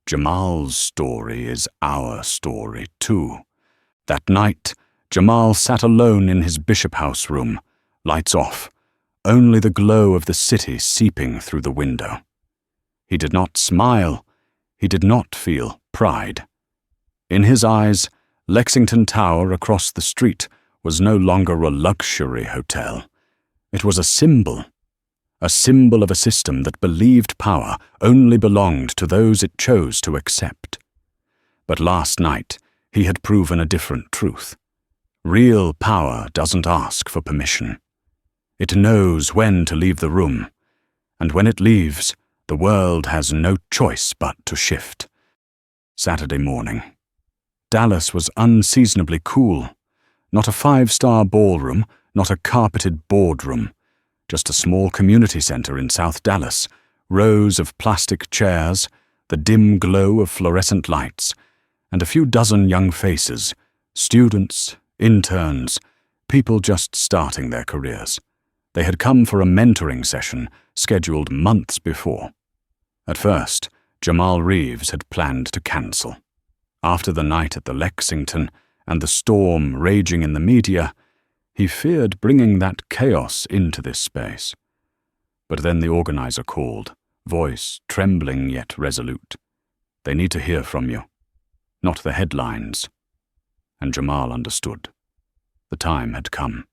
Jamal's story is our story too." That night, Jamal sat alone in his Bishop House room, lights off, only the glow of the city seeping through the window. He did not smile. He did not feel pride. In his eyes, Lexington Tower across the street was no longer a luxury hotel. It was a symbol of a system that believed power only belonged to those it chose to accept. But last night, he had proven a different truth. Real power doesn't ask for permission. It knows when to leave the room, and when it leaves, the world has no choice but to shift. Saturday morning. Dallas was unseasonably cool. Not a 5-star ballroom, not a carpeted boardroom. Just a small community center in South Dallas, rows of plastic chairs, the dim glow of fluorescent lights, and a few dozen young faces, students, interns, people just starting their careers. They had come for a mentoring session scheduled months before. At first, Jamal Reeves had planned to cancel. After the night at the Lexington and the storm raging in the media, he feared bringing that chaos into this space. But then the organizer called, voice trembling yet resolute. "They need to hear from you, not the headlines." And Jamal understood. The time had come.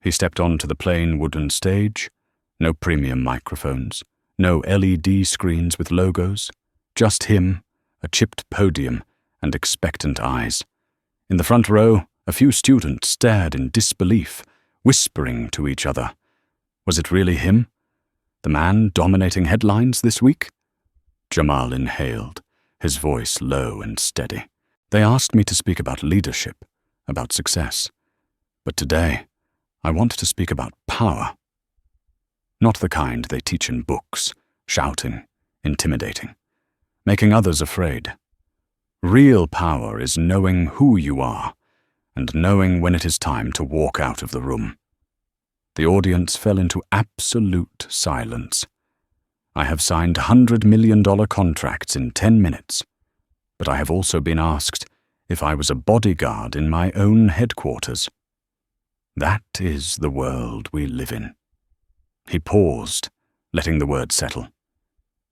He stepped onto the plain wooden stage. No premium microphones, no LED screens with logos, just him, a chipped podium, and expectant eyes. In the front row, a few students stared in disbelief, whispering to each other. Was it really him? The man dominating headlines this week? Jamal inhaled, his voice low and steady. "They asked me to speak about leadership, about success. But today, I want to speak about power. Not the kind they teach in books, shouting, intimidating, making others afraid. Real power is knowing who you are, and knowing when it is time to walk out of the room." The audience fell into absolute silence. I have signed $100 million contracts in 10 minutes, but I have also been asked if I was a bodyguard in my own headquarters. That is the world we live in. He paused, letting the words settle.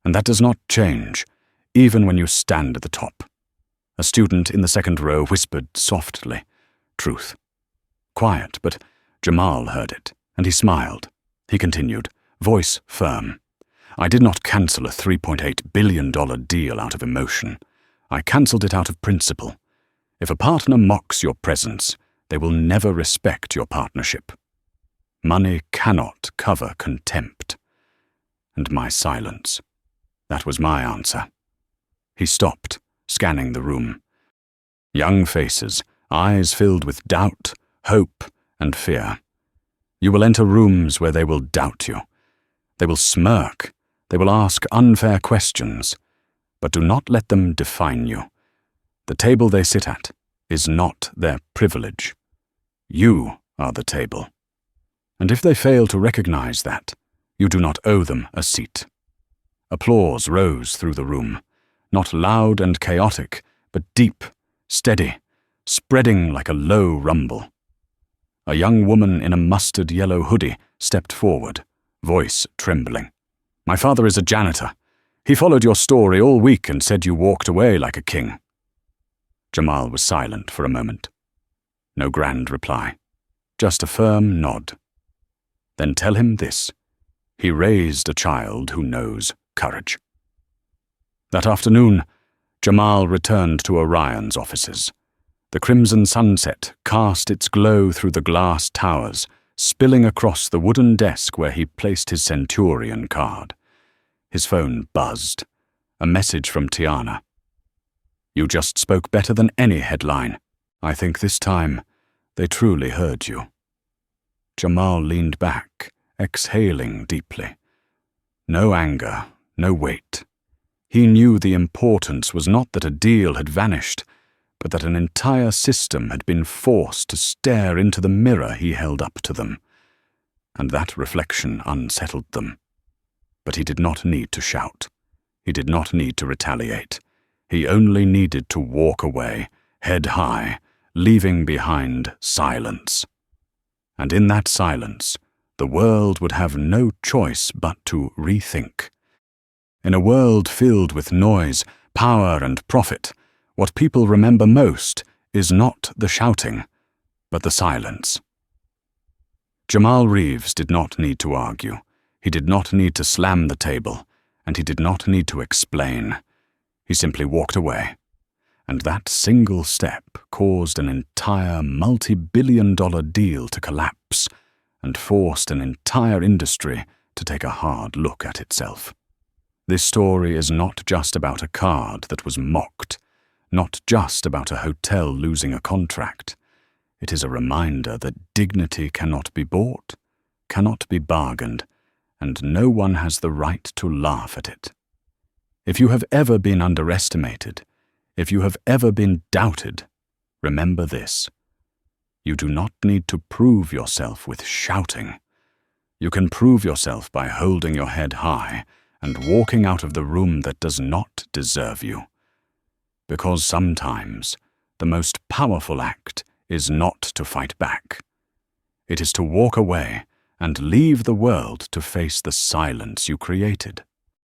And that does not change, even when you stand at the top. A student in the second row whispered softly, "Truth." Quiet, but Jamal heard it, and he smiled. He continued, voice firm. "I did not cancel a $3.8 billion deal out of emotion. I cancelled it out of principle. If a partner mocks your presence, they will never respect your partnership. Money cannot cover contempt." And my silence. That was my answer. He stopped, scanning the room. Young faces, eyes filled with doubt, hope, and fear. You will enter rooms where they will doubt you. They will smirk. They will ask unfair questions. But do not let them define you. The table they sit at is not their privilege. You are the table. And if they fail to recognize that, you do not owe them a seat. Applause rose through the room, not loud and chaotic, but deep, steady, spreading like a low rumble. A young woman in a mustard yellow hoodie stepped forward, voice trembling. "My father is a janitor. He followed your story all week and said you walked away like a king." Jamal was silent for a moment. No grand reply, just a firm nod. "Then tell him this. He raised a child who knows courage." That afternoon, Jamal returned to Orion's offices. The crimson sunset cast its glow through the glass towers, spilling across the wooden desk where he placed his Centurion card. His phone buzzed. A message from Tiana. "You just spoke better than any headline. I think this time they truly heard you." Jamal leaned back, exhaling deeply. No anger, no weight. He knew the importance was not that a deal had vanished, but that an entire system had been forced to stare into the mirror he held up to them. And that reflection unsettled them. But he did not need to shout. He did not need to retaliate. He only needed to walk away, head high, leaving behind silence. And in that silence, the world would have no choice but to rethink. In a world filled with noise, power, and profit, what people remember most is not the shouting, but the silence. Jamal Reeves did not need to argue. He did not need to slam the table, and he did not need to explain. He simply walked away. And that single step caused an entire multi-billion-dollar deal to collapse and forced an entire industry to take a hard look at itself. This story is not just about a card that was mocked, not just about a hotel losing a contract. It is a reminder that dignity cannot be bought, cannot be bargained, and no one has the right to laugh at it. If you have ever been underestimated, if you have ever been doubted, remember this. You do not need to prove yourself with shouting. You can prove yourself by holding your head high and walking out of the room that does not deserve you. Because sometimes the most powerful act is not to fight back. It is to walk away and leave the world to face the silence you created.